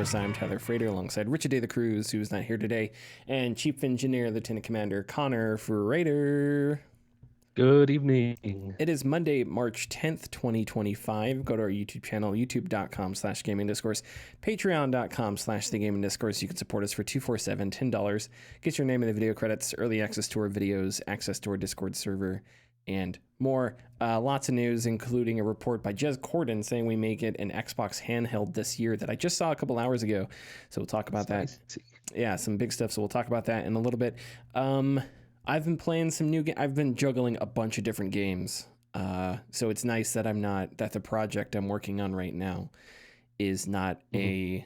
Discourse. I'm Tyler Frater alongside Richard Day the Cruz, who's not here today, and Chief Engineer Lieutenant Commander Connor Frater. Good evening. It is Monday, March 10th, 2025. Go to our YouTube channel, youtube.com/gaming discourse, patreon.com/the gaming discourse. You can support us for $247, $10. Get your name in the video credits, early access to our videos, access to our Discord server, and more. Lots of news, including a report by Corden saying we may get an Xbox handheld this year that I just saw a couple hours ago. So we'll talk about that. Yeah, some big stuff. So we'll talk about that in a little bit. I've been playing some new I've been juggling a bunch of different games. So it's nice that that the project I'm working on right now is not a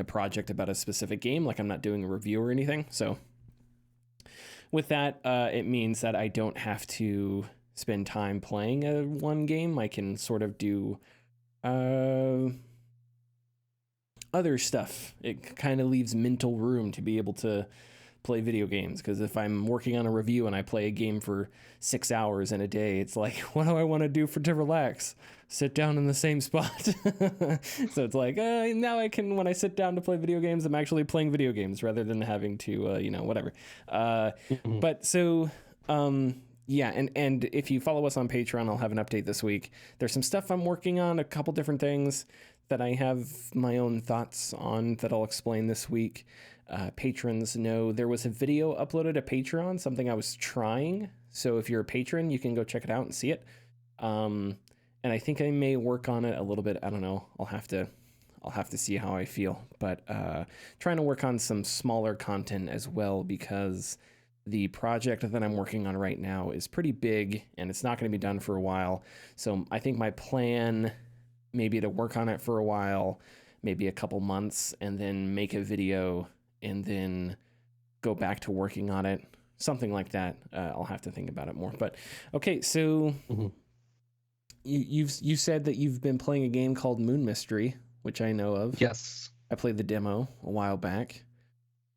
project about a specific game. Like I'm not doing a review or anything. So with that, it means that I don't have to spend time playing one game. I can sort of do other stuff. It kind of leaves mental room to be able to play video games, because if I'm working on a review and I play a game for 6 hours in a day, it's like, what do I want to do to relax? Sit down in the same spot. So it's like, now I can, when I sit down to play video games, I'm actually playing video games rather than having to, whatever. But so, yeah, and if you follow us on Patreon, I'll have an update this week. There's some stuff I'm working on, a couple different things that I have my own thoughts on that I'll explain this week. Patrons know there was a video uploaded to Patreon, something I was trying. So if you're a patron, you can go check it out and see it. And I think I may work on it a little bit. I don't know. I'll have to see how I feel. But trying to work on some smaller content as well, because the project that I'm working on right now is pretty big and it's not going to be done for a while. So I think my plan maybe to work on it for a while, maybe a couple months, and then make a video and then go back to working on it. Something like that. I'll have to think about it more. But okay, so you said that you've been playing a game called Moon Mystery, which I know of. Yes. I played the demo a while back.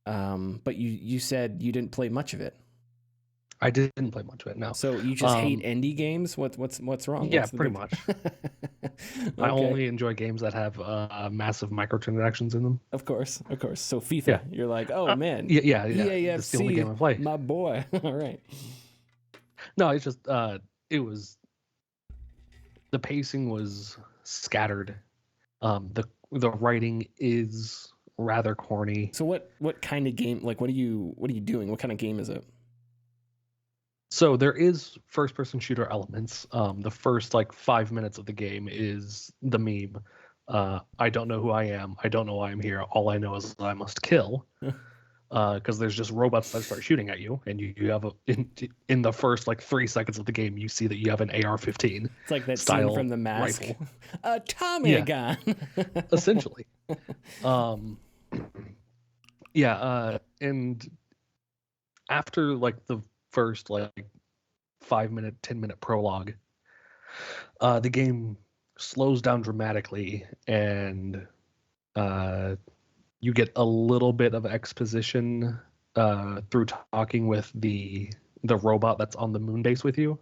But you said you didn't play much of it. I didn't play much of it, no. So you just hate indie games? What's wrong? Yeah, pretty much. Okay. I only enjoy games that have massive microtransactions in them. Of course. So FIFA, You're like, oh man. Yeah. EAFC, that's the only game I play. my boy. All right. No, it's just the pacing was scattered. The writing is rather corny. So what kind of game? Like, what are you doing? What kind of game is it? So there is first-person shooter elements. The first 5 minutes of the game is the meme. I don't know who I am. I don't know why I'm here. All I know is that I must kill. Because there's just robots that start shooting at you, and you have in the first 3 seconds of the game, you see that you have an AR-15. It's like that scene from The Mask. Rifle. A Tommy gun. Essentially. And after the first 5-minute, 10-minute prologue, the game slows down dramatically, and you get a little bit of exposition through talking with the robot that's on the moon base with you.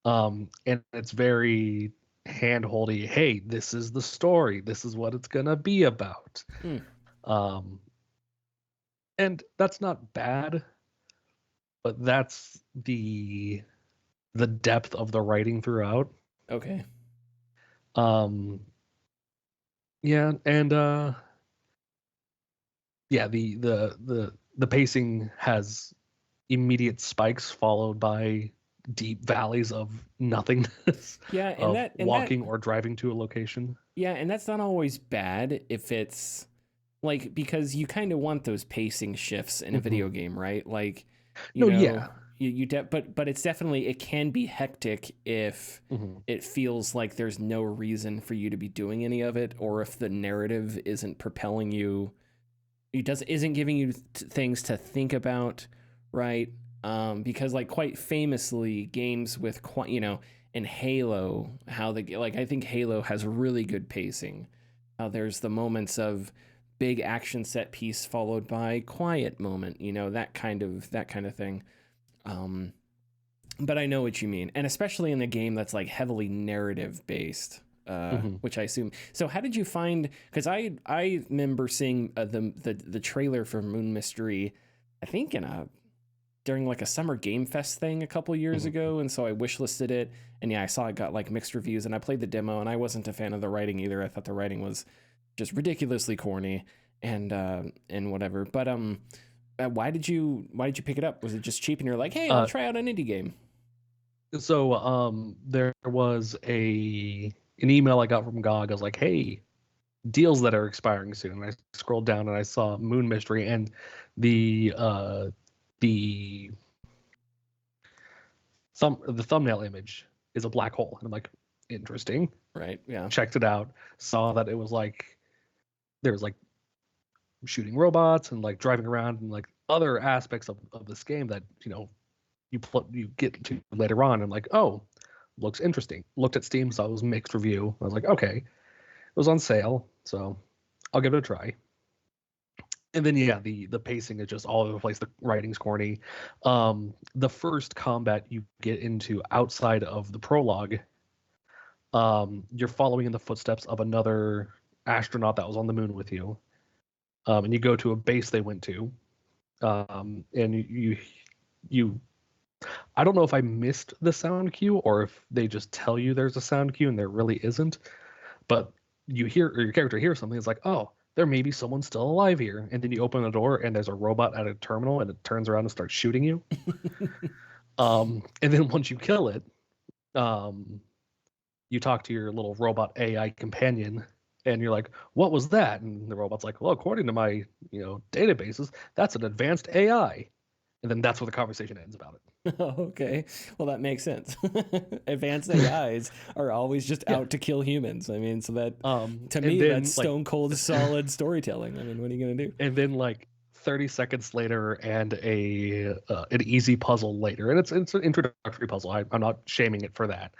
And it's very hand-holdy. Hey, this is the story. This is what it's gonna be about. And that's not bad, but that's the depth of the writing throughout. Okay. The pacing has immediate spikes followed by deep valleys of nothingness. Yeah, and walking or driving to a location. Yeah, and that's not always bad if it's because you kind of want those pacing shifts in a video game, right? But it's definitely, it can be hectic if it feels like there's no reason for you to be doing any of it, or if the narrative isn't propelling you, isn't giving you things to think about, right? Because quite famously, games with in Halo, I think Halo has really good pacing. There's the moments of big action set piece followed by quiet moment, that kind of thing. But I know what you mean, and especially in a game that's heavily narrative based, Mhm. which I assume. So how did you find? Because I remember seeing the trailer for Moon Mystery, I think during like a summer game fest thing a couple years Mhm. ago, and so I wishlisted it, and yeah, I saw it got like mixed reviews, and I played the demo, and I wasn't a fan of the writing either. I thought the writing was just ridiculously corny and whatever. But why did you pick it up? Was it just cheap, and you're like, hey, I'll try out an indie game? So there was an email I got from GOG. I was like, hey, deals that are expiring soon. And I scrolled down and I saw Moon Mystery, and the the thumbnail image is a black hole. And I'm like, interesting. Right. Yeah. Checked it out, saw that it was like there was like shooting robots and like driving around and like other aspects of this game that you get to later on. And like, oh, looks interesting. Looked at Steam, saw it was mixed review. I was like, okay, it was on sale, so I'll give it a try. And then yeah, the pacing is just all over the place. The writing's corny. The first combat you get into outside of the prologue, you're following in the footsteps of another astronaut that was on the moon with you, and you go to a base they went to, and you I don't know if I missed the sound cue or if they just tell you there's a sound cue and there really isn't, but you hear, or your character hears something. It's like, oh, there may be someone still alive here, and then you open the door and there's a robot at a terminal and it turns around and starts shooting you. And then once you kill it, you talk to your little robot AI companion, and you're like, what was that? And the robot's like, well, according to my databases, that's an advanced AI. And then that's where the conversation ends about it. Okay, well that makes sense. Advanced AIs are always just out to kill humans. I mean, so that to me then, that's stone cold solid storytelling. I mean, what are you gonna do? And then like 30 seconds later, and an easy puzzle later, and it's an introductory puzzle. I'm not shaming it for that,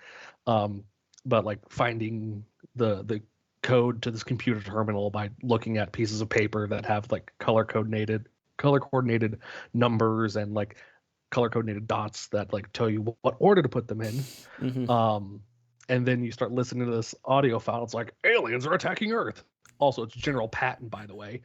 but like finding the code to this computer terminal by looking at pieces of paper that have like color coordinated numbers and like color coordinated dots that like tell you what order to put them in. Mm-hmm. And then you start listening to this audio file. It's like, aliens are attacking Earth. Also, it's General Patton, by the way.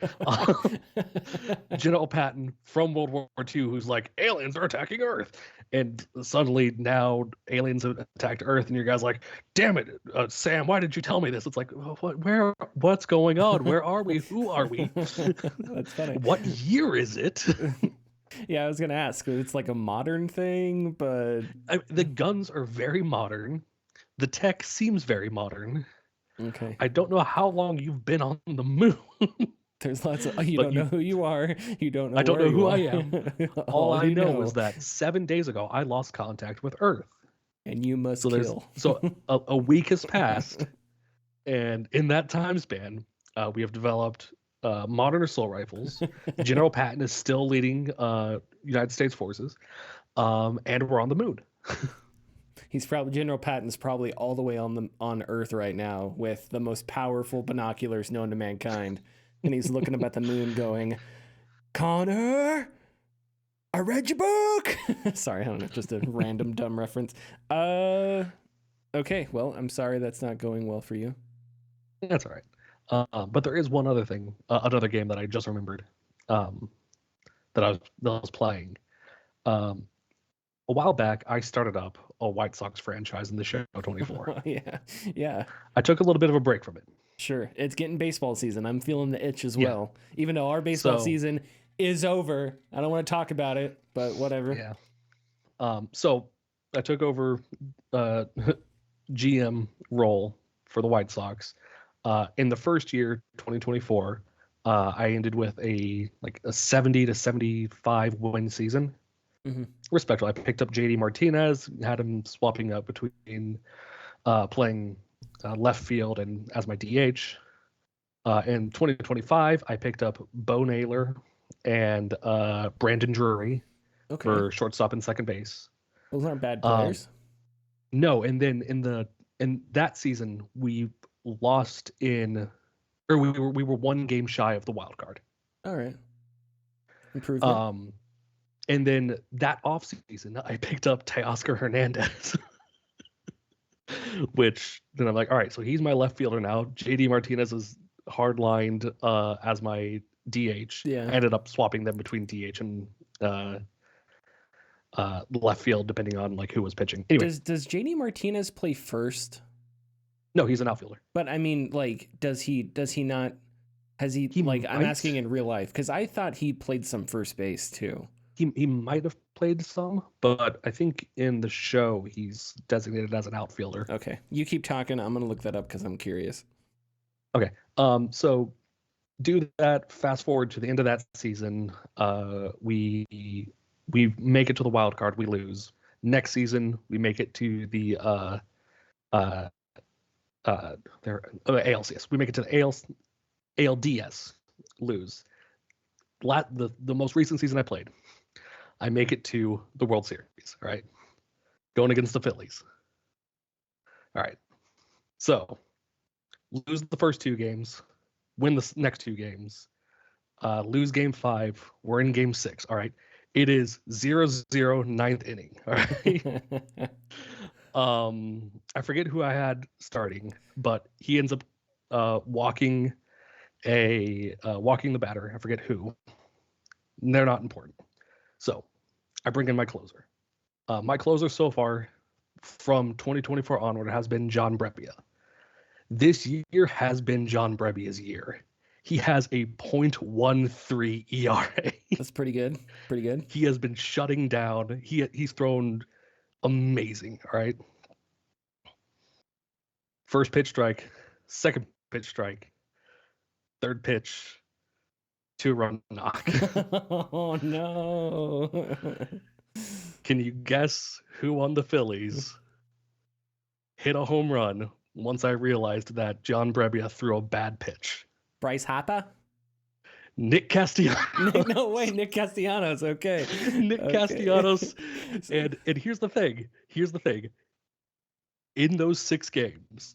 General Patton from World War II, who's like, aliens are attacking Earth. And suddenly now aliens have attacked Earth, and your guy's like, damn it, Sam, why did you tell me this? It's like, what's going on? Where are we? Who are we? That's funny. What year is it? Yeah, I was gonna ask. It's like a modern thing, but the guns are very modern. The tech seems very modern. Okay. I don't know how long you've been on the moon. There's lots of you don't know who you are. You don't know. I don't know who I am. All I know is that 7 days ago I lost contact with Earth, and you must kill. So a week has passed, and in that time span, we have developed modern assault rifles. General Patton is still leading United States forces, and we're on the moon. He's probably General Patton's probably all the way on Earth right now with the most powerful binoculars known to mankind, and he's looking up at the moon, going, "Connor, I read your book." Sorry, I don't know, just a random dumb reference. Okay, well, I'm sorry that's not going well for you. That's all right. But there is one other thing, another game that I just remembered, that I was playing. A while back, I started up a White Sox franchise in the show 24. Yeah. I took a little bit of a break from it. Sure, it's getting baseball season. I'm feeling the itch as well. Even though our baseball season is over, I don't want to talk about it, but whatever. Yeah. So I took over GM role for the White Sox. In the first year, 2024, I ended with a 70 to 75 win season. Mm-hmm. Respectful. I picked up JD Martinez, had him swapping up between playing left field and as my DH. In 2025, I picked up Bo Naylor and Brandon Drury for shortstop and second base. Those aren't bad players. No, and then in that season we lost we were one game shy of the wild card. All right. Improvement. And then that offseason, I picked up Teoscar Hernandez. which then I'm like, all right, so he's my left fielder now. JD Martinez is hard-lined as my DH. Yeah. I ended up swapping them between DH and left field, depending on like who was pitching. Anyway, Does JD Martinez play first? no, he's an outfielder. But I mean, like, does he not? Has he like? I'm asking in real life because I thought he played some first base too. He might have played some, but I think in the show he's designated as an outfielder. Okay, you keep talking. I'm gonna look that up because I'm curious. Okay, so do that. Fast forward to the end of that season. We make it to the wild card. We lose. Next season, we make it to the ALCS. We make it to the ALDS. Lose. The most recent season I played, I make it to the World Series. All right, going against the Phillies. All right, so lose the first 2 games, win the next 2 games, lose game 5. We're in game 6. All right, it is 0-0 ninth inning. All right. I forget who I had starting, but he ends up walking the batter. I forget who. They're not important. So I bring in my closer. My closer so far from 2024 onward has been John Brebbia. This year has been John Brebbia's year. He has a .13 ERA. That's pretty good. Pretty good. He has been shutting down. He's thrown amazing. All right. First pitch strike, second pitch strike, third pitch, 2-run knock. Oh no. Can you guess who on the Phillies hit a home run once I realized that John Brebbia threw a bad pitch? Bryce Harper? Nick Castellanos. No way, Nick Castellanos. Okay. Nick Castellanos. And here's the thing. In those 6 games,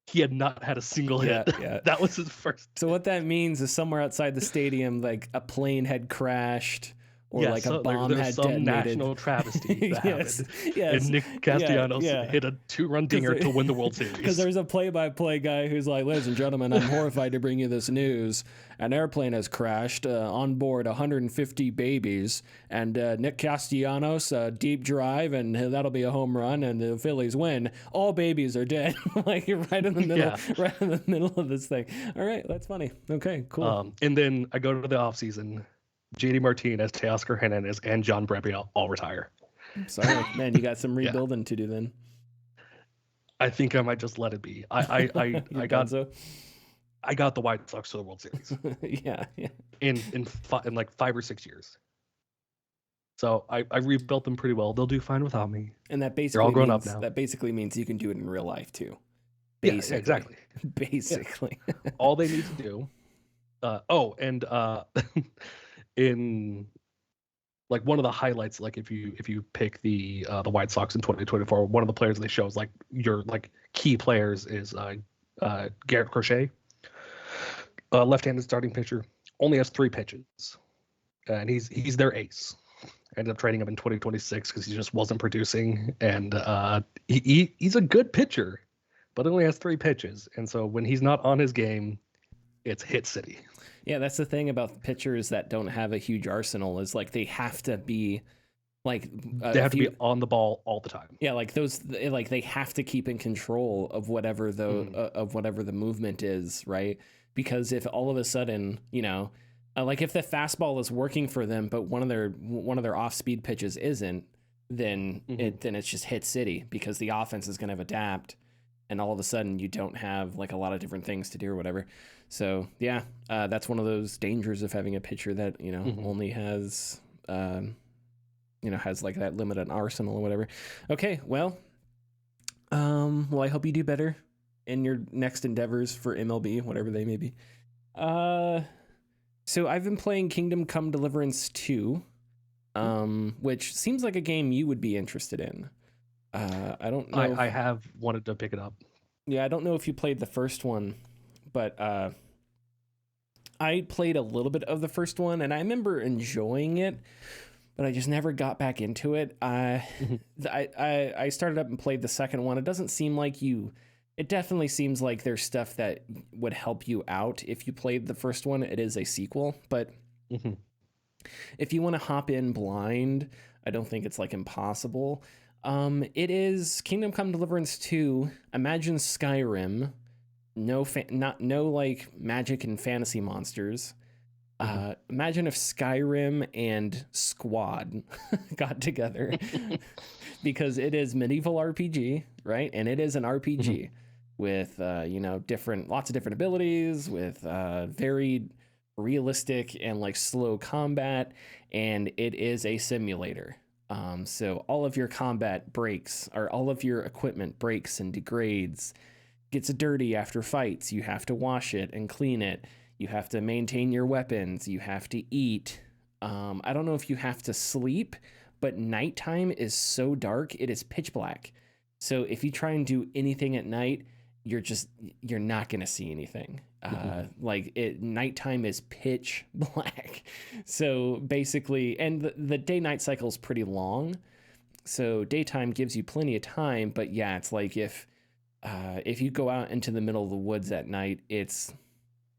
he had not had a single hit. Yeah. That was his first. So what that means is somewhere outside the stadium, like a plane had crashed or like a bomb had some detonated. national travesty that happened. Yes. And Nick Castellanos hit a 2-run dinger to win the World Series. Because there's a play-by-play guy who's like, ladies and gentlemen, I'm horrified to bring you this news. An airplane has crashed on board 150 babies, and Nick Castellanos, deep drive, and that'll be a home run, and the Phillies win. All babies are dead. Like you're right in the middle, right in the middle of this thing. All right, that's funny. Okay, cool. And then I go to the offseason. JD Martinez, Teoscar Hernandez, and John Brebbia all retire. Sorry, man, you got some rebuilding to do then. I think I might just let it be. I got the White Sox to the World Series. yeah. In like 5 or 6 years. So I rebuilt them pretty well. They'll do fine without me. And that basically they're all grown up now. That basically means you can do it in real life too. Basically. Yeah, exactly. Basically. Yeah. All they need to do. In like one of the highlights, like if you pick the White Sox in 2024, one of the players they show is like your like key players is Garrett Crochet, left-handed starting pitcher, only has 3 pitches, and he's their ace. I ended up trading him in 2026 because he just wasn't producing, and he's a good pitcher, but only has 3 pitches, and so when he's not on his game, it's hit city. Yeah, that's the thing about pitchers that don't have a huge arsenal is like they have to be like they have to be on the ball all the time. Yeah, like those like they have to keep in control of whatever the movement is, right? Because if all of a sudden, you know, like if the fastball is working for them, but one of their off-speed pitches isn't, then it's just hit city because the offense is going to adapt, and all of a sudden you don't have like a lot of different things to do or whatever. So yeah, that's one of those dangers of having a pitcher that, you know, only has, has like that limited arsenal or whatever. Okay. Well, I hope you do better in your next endeavors for MLB, whatever they may be. So I've been playing Kingdom Come Deliverance 2, which seems like a game you would be interested in. I don't know. I have wanted to pick it up. Yeah, I don't know if you played the first one, but I played a little bit of the first one, and I remember enjoying it. but I just never got back into it. Mhm. I started up and played the second one. It doesn't seem like you. It definitely seems like there's stuff that would help you out if you played the first one. It is a sequel, but Mhm. if you want to hop in blind, I don't think it's like impossible. It is Kingdom Come Deliverance 2. Imagine Skyrim. No like magic and fantasy monsters. Imagine if Skyrim and Squad got together, because it is medieval RPG, right? And it is an RPG with lots of different abilities, with very realistic and like slow combat, and it is a simulator. So all of your combat breaks, or all of your equipment breaks and degrades, gets dirty after fights. You have to wash it and clean it. You have to maintain your weapons. You have to eat. I don't know if you have to sleep, but nighttime is so dark, it is pitch black. So if you try and do anything at night, you're not gonna see anything. Nighttime is pitch black. So basically, and the day night cycle is pretty long. So daytime gives you plenty of time, but yeah, it's like if you go out into the middle of the woods at night,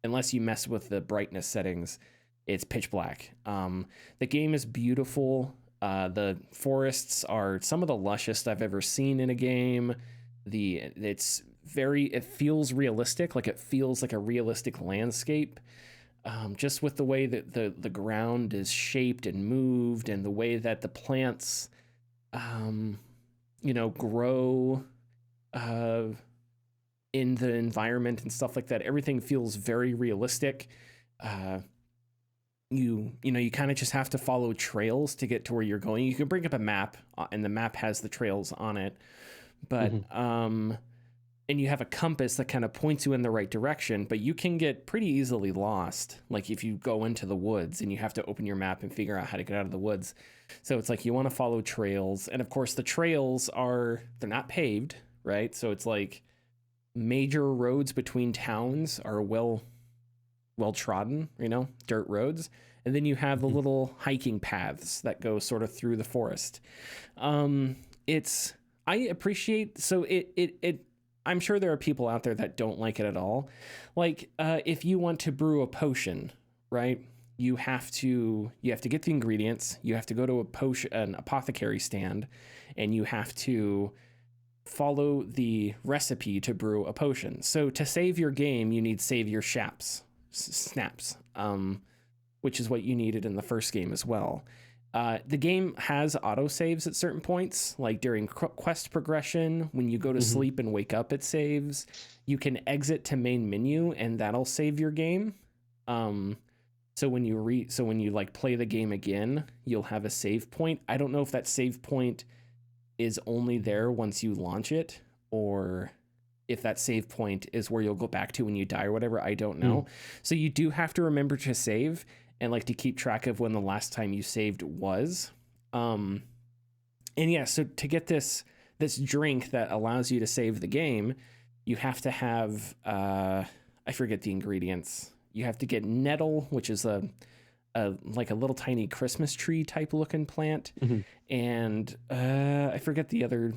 unless you mess with the brightness settings, it's pitch black. The game is beautiful. The forests are some of the lushest I've ever seen in a game. It feels realistic, like it feels like a realistic landscape. Just with the way that the ground is shaped and moved, and the way that the plants, grow in the environment and stuff like that. Everything feels very realistic. You kind of just have to follow trails to get to where you're going. You can bring up a map, and the map has the trails on it, but and you have a compass that kind of points you in the right direction, but you can get pretty easily lost, like if you go into the woods and you have to open your map and figure out how to get out of the woods. So it's like you want to follow trails, and of course the trails they're not paved, right? So it's like major roads between towns are well trodden, dirt roads. And then you have the little hiking paths that go sort of through the forest. I appreciate, so I'm sure there are people out there that don't like it at all. Like, if you want to brew a potion, right? You have to get the ingredients. You have to go to an apothecary stand, and you have to follow the recipe to brew a potion. So to save your game, you need save your snaps, which is what you needed in the first game as well. The game has autosaves at certain points, like during quest progression. When you go to sleep and wake up, it saves. You can exit to main menu, and that'll save your game. So when you like play the game again, you'll have a save point. I don't know if that save point is only there once you launch it, or if that save point is where you'll go back to when you die or whatever. I don't know. So you do have to remember to save, and like to keep track of when the last time you saved was. And yeah, so to get this drink that allows you to save the game, you have to have I forget the ingredients. You have to get nettle, which is a like a little tiny Christmas tree type looking plant, and I forget the other.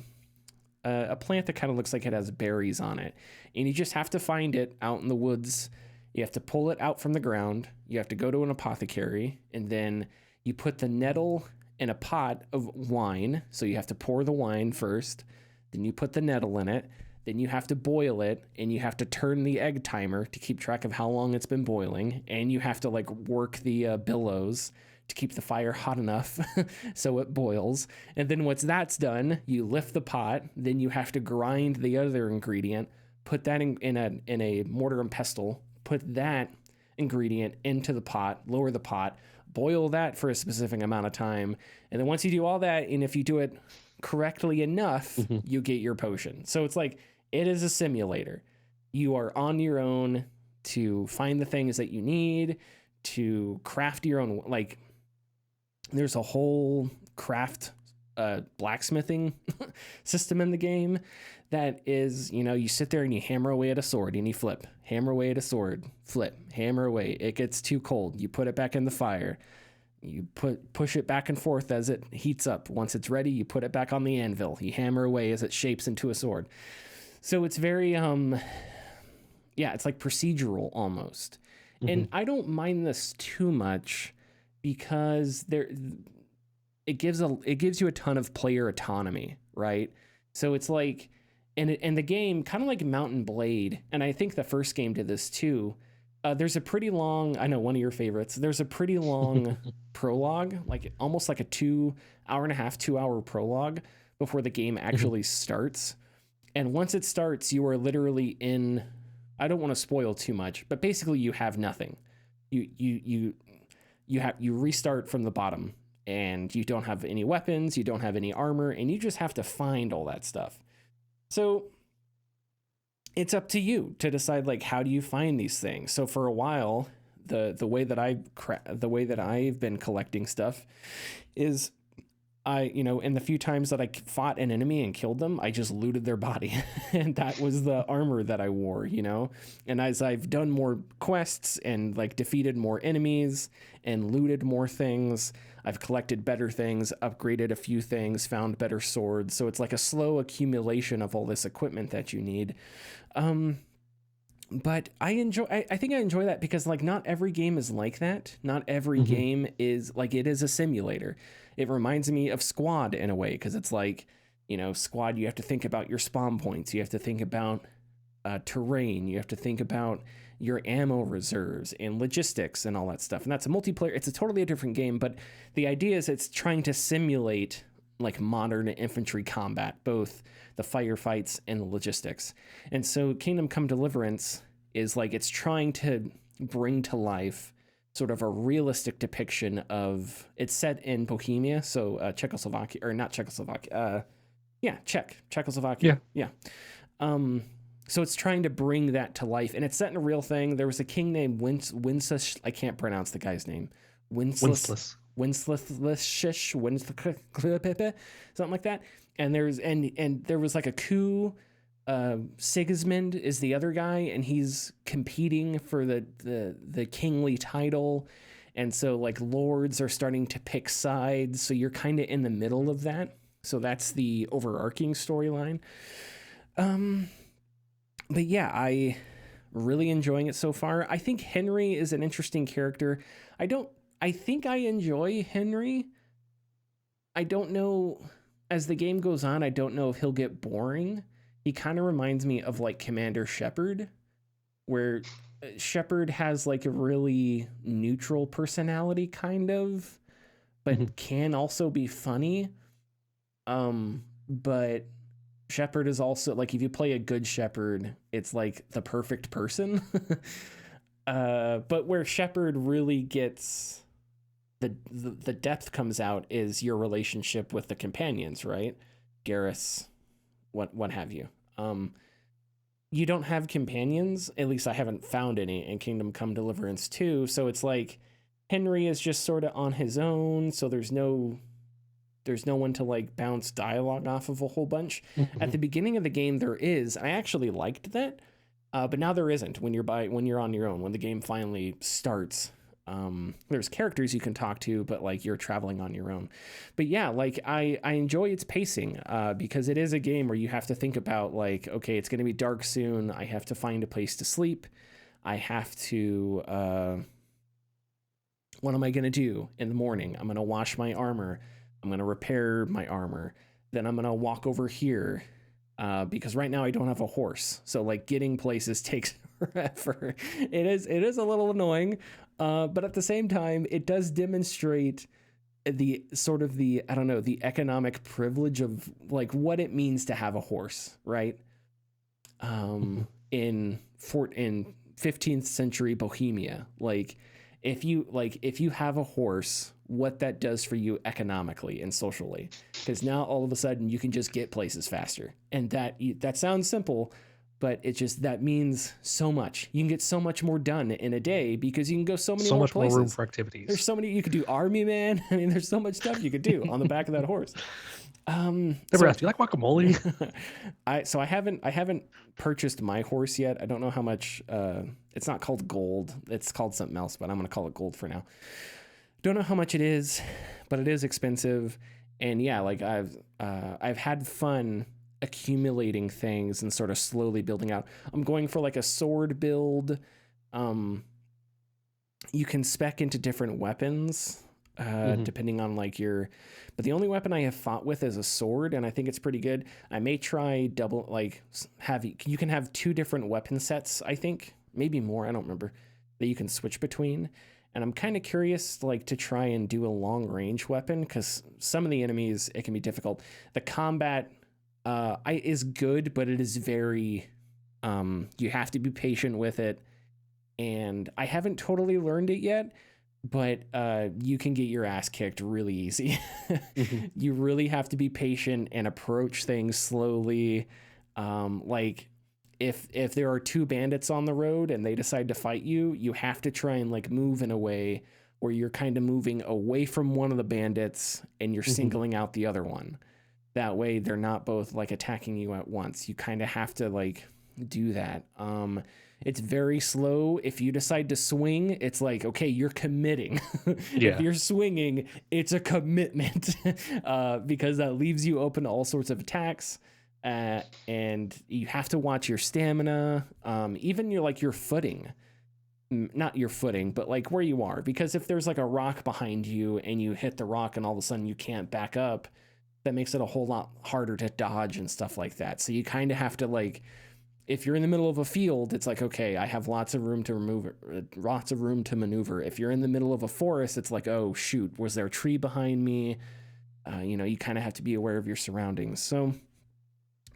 A plant that kind of looks like it has berries on it, and you just have to find it out in the woods. You have to pull it out from the ground. You have to go to an apothecary, and then you put the nettle in a pot of wine. So you have to pour the wine first, then you put the nettle in it, then you have to boil it, and you have to turn the egg timer to keep track of how long it's been boiling, and you have to like work the billows to keep the fire hot enough so it boils. And then once that's done, you lift the pot, then you have to grind the other ingredient, put that in a mortar and pestle, put that ingredient into the pot, lower the pot, boil that for a specific amount of time. And then once you do all that, and if you do it correctly enough, you get your potion. So it's like, it is a simulator. You are on your own to find the things that you need, to craft your own, like, there's a whole craft blacksmithing system in the game that is, you sit there and you hammer away at a sword and you flip, hammer away at a sword, flip, hammer away. It gets too cold. You put it back in the fire. You push it back and forth as it heats up. Once it's ready, you put it back on the anvil. You hammer away as it shapes into a sword. So it's very it's like procedural almost. And I don't mind this too much because it gives you a ton of player autonomy, right? So it's like, and the game, kind of like Mountain Blade, and I think the first game did this too. There's a pretty long, I know one of your favorites. There's a pretty long prologue, like almost like a 2 hour prologue before the game actually starts. And once it starts, you are literally in. I don't want to spoil too much, but basically you have nothing. You restart from the bottom, and you don't have any weapons, you don't have any armor, and you just have to find all that stuff. So it's up to you to decide, like, how do you find these things? So for a while, the way that I've been collecting stuff is in the few times that I fought an enemy and killed them, I just looted their body. And that was the armor that I wore, And as I've done more quests and like defeated more enemies and looted more things, I've collected better things, upgraded a few things, found better swords. So it's like a slow accumulation of all this equipment that you need. But I think I enjoy that because like not every game is like that. Not every game is like, it is a simulator. It reminds me of Squad in a way, because it's like, Squad, you have to think about your spawn points. You have to think about terrain. You have to think about your ammo reserves and logistics and all that stuff. And that's a multiplayer. It's a totally different game. But the idea is it's trying to simulate like modern infantry combat, both the firefights and the logistics. And so Kingdom Come Deliverance is like, it's trying to bring to life sort of a realistic depiction of, it's set in Bohemia, so Czechoslovakia, or not Czechoslovakia, Czechoslovakia. Yeah. So it's trying to bring that to life, and it's set in a real thing. There was a king named Wenceslas, I can't pronounce the guy's name. Wenceslas, something like that. And there was like a coup. Sigismund is the other guy, and he's competing for the kingly title, and so like lords are starting to pick sides, so you're kind of in the middle of that. So that's the overarching storyline. But yeah, I really enjoying it so far. I think Henry is an interesting character. I think I enjoy Henry. I don't know, as the game goes on, I don't know if he'll get boring. He kind of reminds me of like Commander Shepard, where Shepard has like a really neutral personality kind of, but can also be funny. But Shepard is also like, if you play a good Shepard, it's like the perfect person. But where Shepard really gets the depth comes out is your relationship with the companions, right? Garrus, what have you. You don't have companions, at least I haven't found any in Kingdom Come Deliverance 2, so it's like Henry is just sort of on his own, so there's no one to like bounce dialogue off of a whole bunch. At the beginning of the game there is, I actually liked that, but now there isn't when you're on your own, when the game finally starts. There's characters you can talk to, but like you're traveling on your own. But yeah, like I enjoy its pacing, because it is a game where you have to think about like, okay, it's going to be dark soon. I have to find a place to sleep. I have to, what am I going to do in the morning? I'm going to wash my armor. I'm going to repair my armor. Then I'm going to walk over here, because right now I don't have a horse. So like getting places takes forever. It is a little annoying. But at the same time, it does demonstrate the sort of the economic privilege of like what it means to have a horse, right? In 15th century Bohemia, like if you have a horse, what that does for you economically and socially, because now all of a sudden you can just get places faster, and that sounds simple. But it just, that means so much. You can get so much more done in a day because you can go so many more places. So much more room for activities. There's so many, you could do army, man. I mean, there's so much stuff you could do on the back of that horse. Never asked, do you like guacamole? I haven't purchased my horse yet. I don't know how much, it's not called Gold. It's called something else, but I'm going to call it Gold for now. Don't know how much it is, but it is expensive. And yeah, like I've had fun accumulating things and sort of slowly building out. I'm going for like a sword build. You can spec into different weapons depending on like your, but the only weapon I have fought with is a sword, and I think it's pretty good. I may try double, like you can have 2 different weapon sets, I think, maybe more, I don't remember, that you can switch between. And I'm kind of curious like to try and do a long range weapon, because some of the enemies, it can be difficult. The combat is good, but it is very, you have to be patient with it. And I haven't totally learned it yet, but you can get your ass kicked really easy. You really have to be patient and approach things slowly. Like if there are 2 bandits on the road and they decide to fight you, you have to try and like move in a way where you're kind of moving away from one of the bandits and you're singling out the other one. That way they're not both like attacking you at once. You kind of have to like do that. It's very slow. If you decide to swing, it's like, okay, you're committing. If you're swinging, it's a commitment because that leaves you open to all sorts of attacks. And you have to watch your stamina, even your footing, not your footing, but like where you are. Because if there's like a rock behind you and you hit the rock and all of a sudden you can't back up, that makes it a whole lot harder to dodge and stuff like that. So you kind of have to like, if you're in the middle of a field, it's like, okay, I have lots of room to maneuver. If you're in the middle of a forest, it's like, oh shoot, was there a tree behind me? You kind of have to be aware of your surroundings. So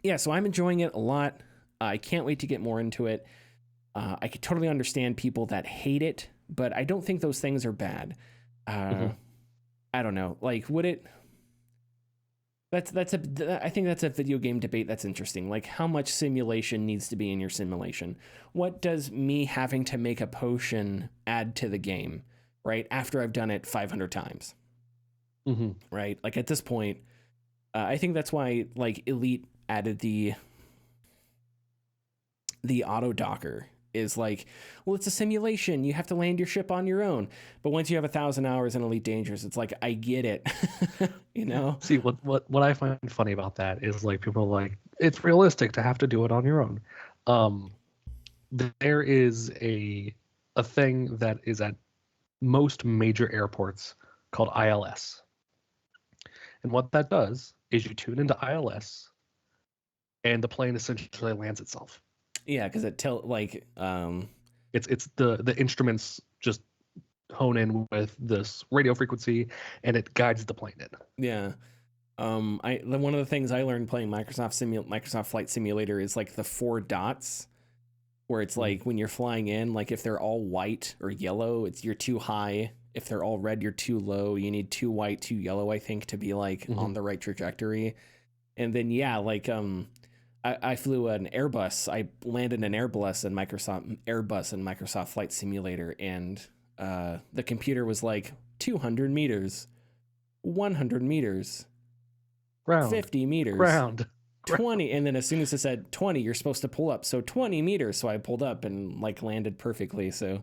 yeah, so I'm enjoying it a lot. I can't wait to get more into it. I could totally understand people that hate it, but I don't think those things are bad. I don't know. Like, would it? I think that's a video game debate that's interesting. Like, how much simulation needs to be in your simulation? What does me having to make a potion add to the game, right? After I've done it 500 times, right? Like at this point, I think that's why like Elite added the auto docker. Is like, well, it's a simulation. You have to land your ship on your own. But once you have 1,000 hours in Elite Dangerous, it's like, I get it. See, what I find funny about that is like people are like, it's realistic to have to do it on your own. There is a thing that is at most major airports called ILS. And what that does is you tune into ILS and the plane essentially lands itself. Yeah, because it it's the instruments just hone in with this radio frequency and it guides the plane in. Yeah. One of the things I learned playing Microsoft Flight Simulator is like the 4 dots, where it's like when you're flying in, like if they're all white or yellow, you're too high. If they're all red, you're too low. You need 2 white, 2 yellow, I think, to be like on the right trajectory. And then like I flew an Airbus. I landed an Airbus in Microsoft Flight Simulator, and the computer was like 200 meters, 100 meters, ground, 50 meters, ground, 20, and then as soon as it said 20, you're supposed to pull up. So 20 meters. So I pulled up and like landed perfectly. So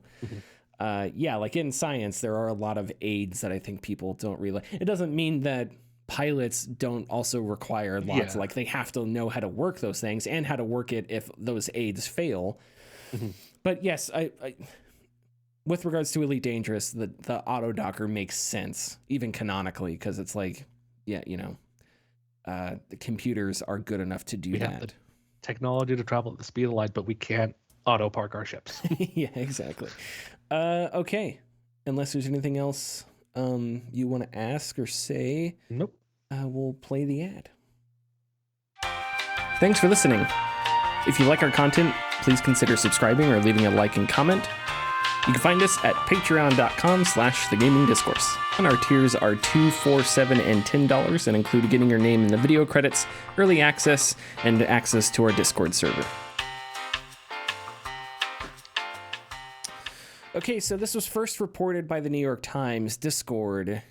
like in science, there are a lot of aids that I think people don't realize. It doesn't mean that pilots don't also require lots. Like they have to know how to work those things and how to work it if those aids fail. But yes, I with regards to Elite Dangerous, the auto docker makes sense, even canonically, because it's like, the computers are good enough to do that. Have the technology to travel at the speed of light, but we can't auto park our ships. Yeah, exactly. Okay, unless there's anything else you want to ask or say, nope. We'll play the ad. Thanks for listening. If you like our content, please consider subscribing or leaving a like and comment. You can find us at patreon.com/thegamingdiscourse. And our tiers are $2, $4, $7, and $10 and include getting your name in the video credits, early access, and access to our Discord server. Okay, so this was first reported by the New York Times. Discord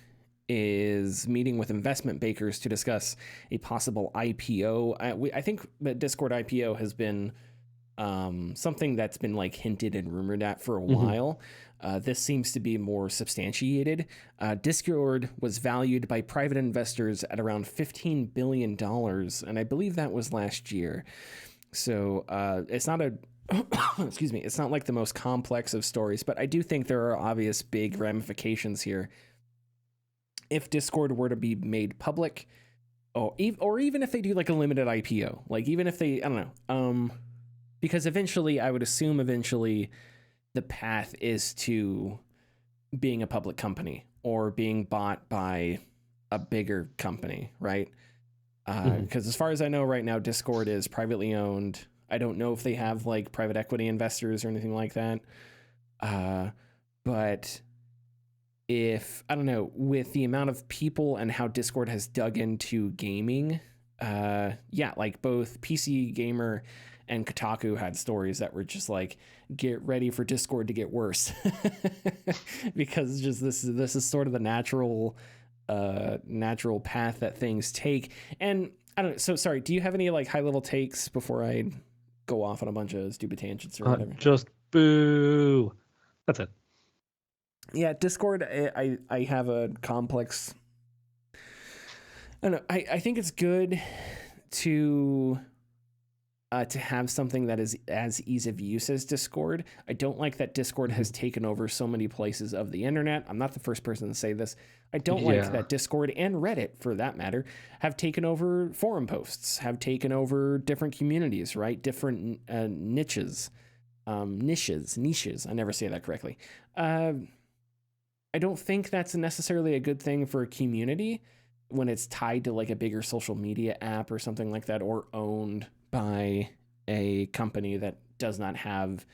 is meeting with investment bankers to discuss a possible IPO. I think the Discord IPO has been something that's been like hinted and rumored at for a while. This seems to be more substantiated. Discord was valued by private investors at around $15 billion, and I believe that was last year. So it's not a excuse me, it's not like the most complex of stories, but I do think there are obvious big ramifications here. If Discord were to be made public, or even if they do like a limited IPO, like even if they, I don't know, because eventually I would assume the path is to being a public company or being bought by a bigger company, right? Because as far as I know right now, Discord is privately owned. I don't know if they have like private equity investors or anything like that. But if, I don't know, with the amount of people and how Discord has dug into gaming, yeah, like both PC Gamer and Kotaku had stories that were just like, get ready for Discord to get worse. Because just this is sort of the natural path that things take. And I don't know, so sorry, do you have any like high level takes before I go off on a bunch of stupid tangents or whatever? Just boo. That's it. Yeah, Discord, I have a complex. I don't know. I think it's good to have something that is as ease of use as Discord. I don't like that Discord has taken over so many places of the internet. I'm not the first person to say this. I don't like that Discord and Reddit, for that matter, have taken over forum posts, have taken over different communities, right? Different niches. Niches. I never say that correctly. I don't think that's necessarily a good thing for a community when it's tied to like a bigger social media app or something like that, or owned by a company that does not have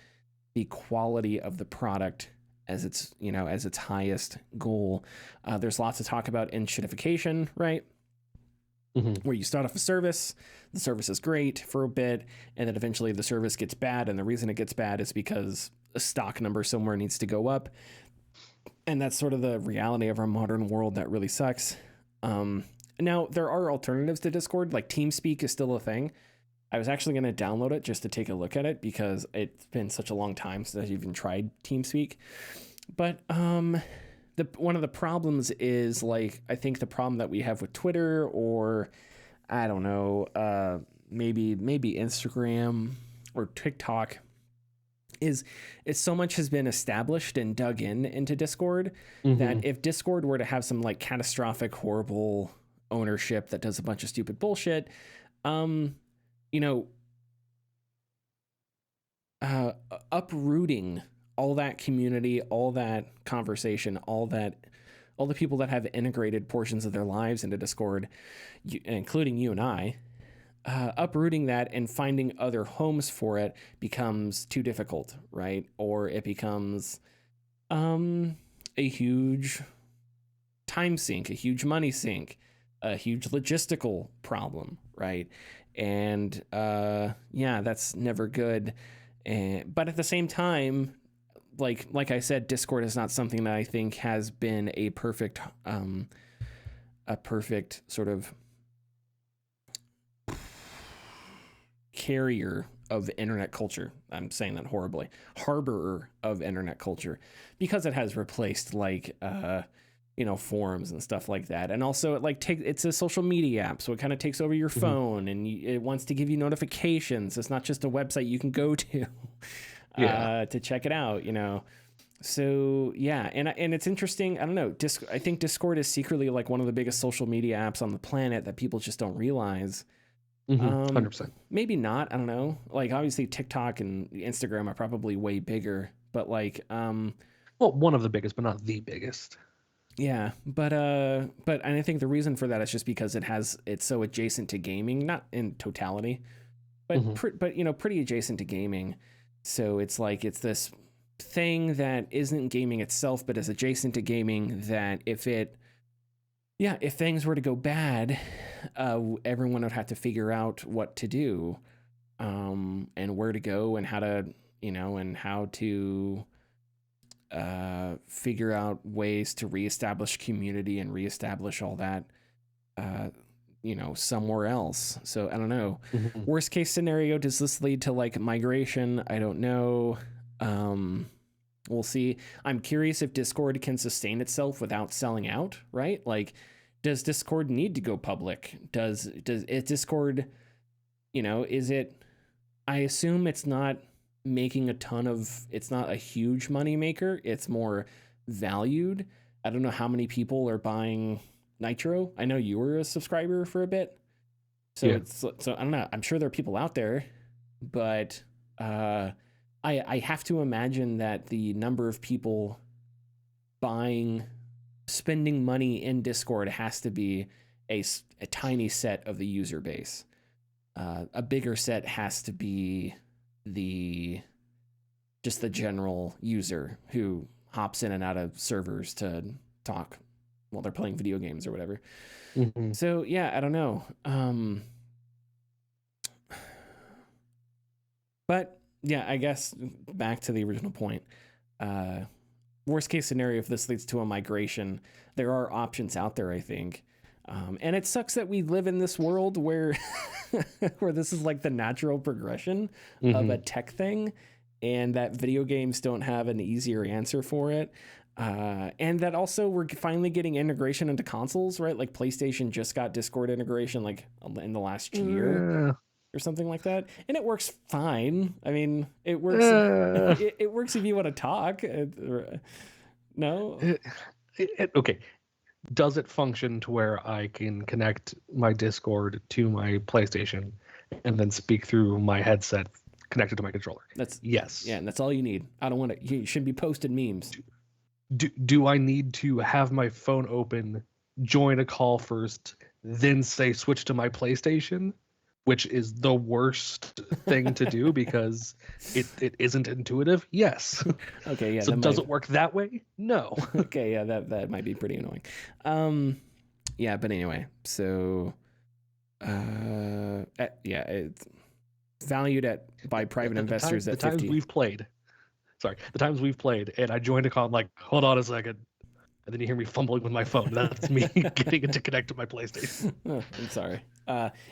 the quality of the product as its, you know, as its highest goal. There's lots of talk about enshitification, right? Where you start off a service, the service is great for a bit, and then eventually the service gets bad, and the reason it gets bad is because a stock number somewhere needs to go up. And that's sort of the reality of our modern world that really sucks. Now, there are alternatives to Discord, like TeamSpeak is still a thing. I was actually going to download it just to take a look at it because it's been such a long time since I've even tried TeamSpeak. But one of the problems is, like, I think the problem that we have with Twitter, or I don't know, maybe Instagram or TikTok, is so much has been established and dug into Discord that if Discord were to have some like catastrophic, horrible ownership that does a bunch of stupid bullshit, you know, uprooting all that community, all that conversation, all the people that have integrated portions of their lives into Discord, including you and I, uprooting that and finding other homes for it becomes too difficult, right? Or it becomes a huge time sink, a huge money sink, a huge logistical problem, right? And yeah, that's never good. But at the same time, like I said, Discord is not something that I think has been a perfect sort of carrier of internet culture. I'm saying that horribly. Harborer of internet culture, because it has replaced like forums and stuff like that. And also it's a social media app, so it kind of takes over your phone, and it wants to give you notifications. It's not just a website you can go to to check it out, you know. So yeah, and it's interesting. I don't know. I think Discord is secretly like one of the biggest social media apps on the planet that people just don't realize. 100%. Maybe not. I don't know. Like obviously TikTok and Instagram are probably way bigger, but like well, one of the biggest, but not the biggest. Yeah, but and I think the reason for that is just because it's so adjacent to gaming, not in totality, but pretty adjacent to gaming. So it's like it's this thing that isn't gaming itself, but is adjacent to gaming. That if things were to go bad, everyone would have to figure out what to do, and where to go, and how to figure out ways to reestablish community and reestablish all that somewhere else. So I don't know. Mhm. Worst case scenario, does this lead to like migration? I don't know. We'll see. I'm curious if Discord can sustain itself without selling out, right? Like, does Discord need to go public? Is Discord, is it, I assume it's not making it's not a huge money maker. It's more valued. I don't know how many people are buying Nitro. I know you were a subscriber for a bit. So Yeah. so I don't know. I'm sure there are people out there, but I have to imagine that the number of people spending money in Discord has to be a tiny set of the user base. A bigger set has to be just the general user who hops in and out of servers to talk while they're playing video games or whatever. Mm-hmm. So yeah, I don't know. But yeah, I guess back to the original point. Worst case scenario, if this leads to a migration, there are options out there, I think. And it sucks that we live in this world where where this is like the natural progression of a tech thing, and that video games don't have an easier answer for it. And that also we're finally getting integration into consoles, right? Like PlayStation just got Discord integration like in the last year or something like that, and it works fine. I mean, it works. It works if you want to talk. No. Okay. Does it function to where I can connect my Discord to my PlayStation and then speak through my headset connected to my controller? Yes. Yeah, and that's all you need. I don't want to. You shouldn't be posting memes. Do I need to have my phone open, join a call first, then say switch to my PlayStation, which is the worst thing to do because it isn't intuitive? Yes. Okay, yeah. So does it work that way? No. Okay, yeah, that might be pretty annoying. Yeah, but anyway, so yeah, it's valued by private investors at 50. The times we've played, and I joined a call, I'm like, hold on a second. And then you hear me fumbling with my phone. That's me getting it to connect to my PlayStation. Oh, I'm sorry.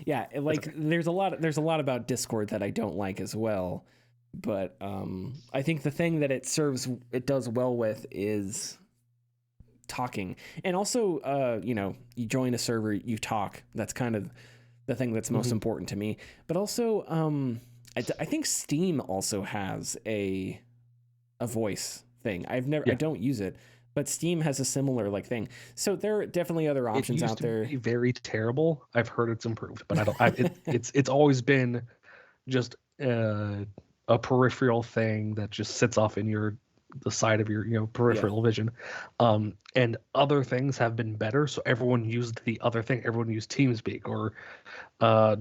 Yeah, like okay. There's a lot about Discord that I don't like as well. But I think the thing that it does well with is talking. And also, you join a server, you talk. That's kind of the thing that's most important to me. But also, I think Steam also has a voice thing. I don't use it, but Steam has a similar like thing. So there are definitely other options out there. Be very terrible. I've heard it's improved, but I don't. It's always been just a peripheral thing that just sits off in the side of your peripheral vision. And other things have been better. So everyone used the other thing. Everyone used TeamSpeak or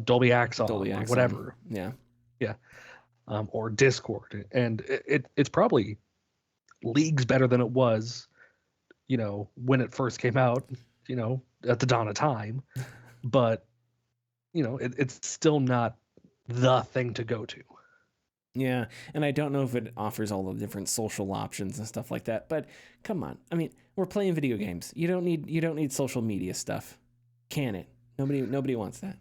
Dolby Axon or whatever. Yeah. Or Discord, and it's probably leagues better than it was, when it first came out, at the dawn of time. But it's still not the thing to go to. Yeah, and I don't know if it offers all the different social options and stuff like that. But come on, I mean, we're playing video games. You don't need social media stuff. Can it? Nobody wants that.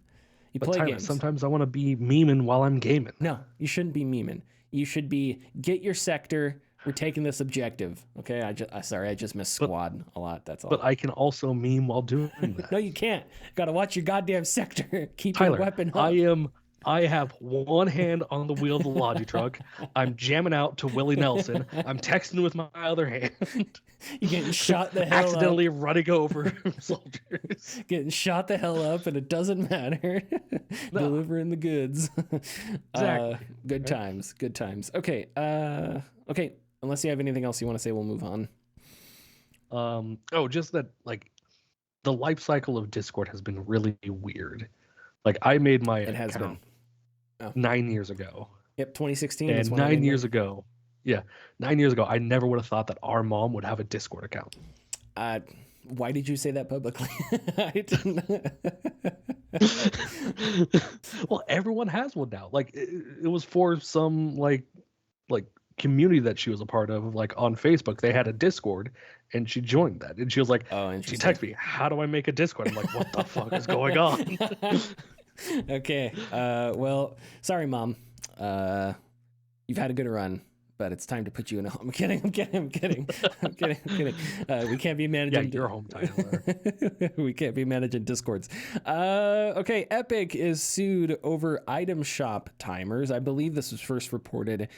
You play games. Sometimes I want to be memeing while I'm gaming. No, you shouldn't be memeing. You should be get your sector. We're taking this objective. Okay, I just missed squad a lot. That's all. But I can also meme while doing that. No, you can't. Got to watch your goddamn sector. Keep Tyler, your weapon up. I have one hand on the wheel of the Logi truck. I'm jamming out to Willie Nelson. I'm texting with my other hand. You're getting shot the hell accidentally up. running over soldiers. Getting shot the hell up, and it doesn't matter. No. Delivering the goods. Exactly. Good times. Good times. Okay. Okay. Unless you have anything else you want to say, we'll move on. Just that, like, the life cycle of Discord has been really weird. Like, I made my account 9 years ago. Yep, 2016. And 9 years ago, 9 years ago, I never would have thought that our mom would have a Discord account. Why did you say that publicly? I didn't. Well, everyone has one now. Like, it was for some like community that she was a part of. Like on Facebook, they had a Discord, and she joined that. And she was like, Oh, she interesting. texted me, how do I make a Discord? I'm like, what the fuck is going on? Okay. Well, sorry, Mom. You've had a good run, but it's time to put you in a home. I'm kidding. I'm kidding. We can't be managing. Yeah, you're home, Tyler. We can't be managing Discords. Okay. Epic is sued over item shop timers. I believe this was first reported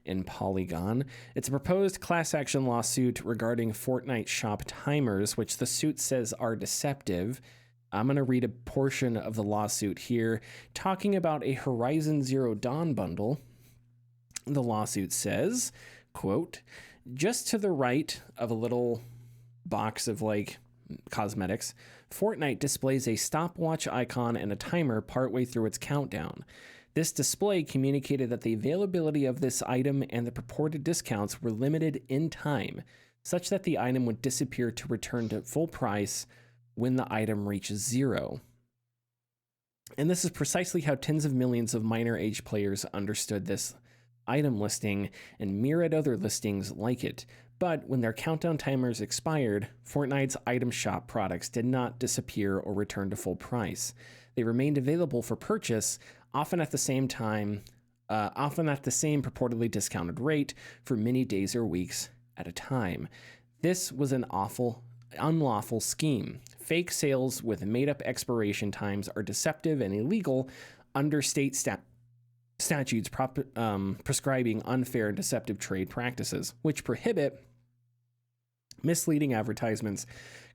in Polygon. It's a proposed class action lawsuit regarding Fortnite shop timers, which the suit says are deceptive. I'm going to read a portion of the lawsuit here, talking about a Horizon Zero Dawn bundle. The lawsuit says, quote, just to the right of a little box of like cosmetics, Fortnite displays a stopwatch icon and a timer partway through its countdown. This display communicated that the availability of this item and the purported discounts were limited in time, such that the item would disappear to return to full price when the item reaches zero. And this is precisely how tens of millions of minor age players understood this item listing and myriad other listings like it. But when their countdown timers expired, Fortnite's item shop products did not disappear or return to full price. They remained available for purchase, often at the same purportedly discounted rate for many days or weeks at a time. This was an unlawful scheme. Fake sales with made-up expiration times are deceptive and illegal under state statutes prescribing unfair and deceptive trade practices, which prohibit misleading advertisements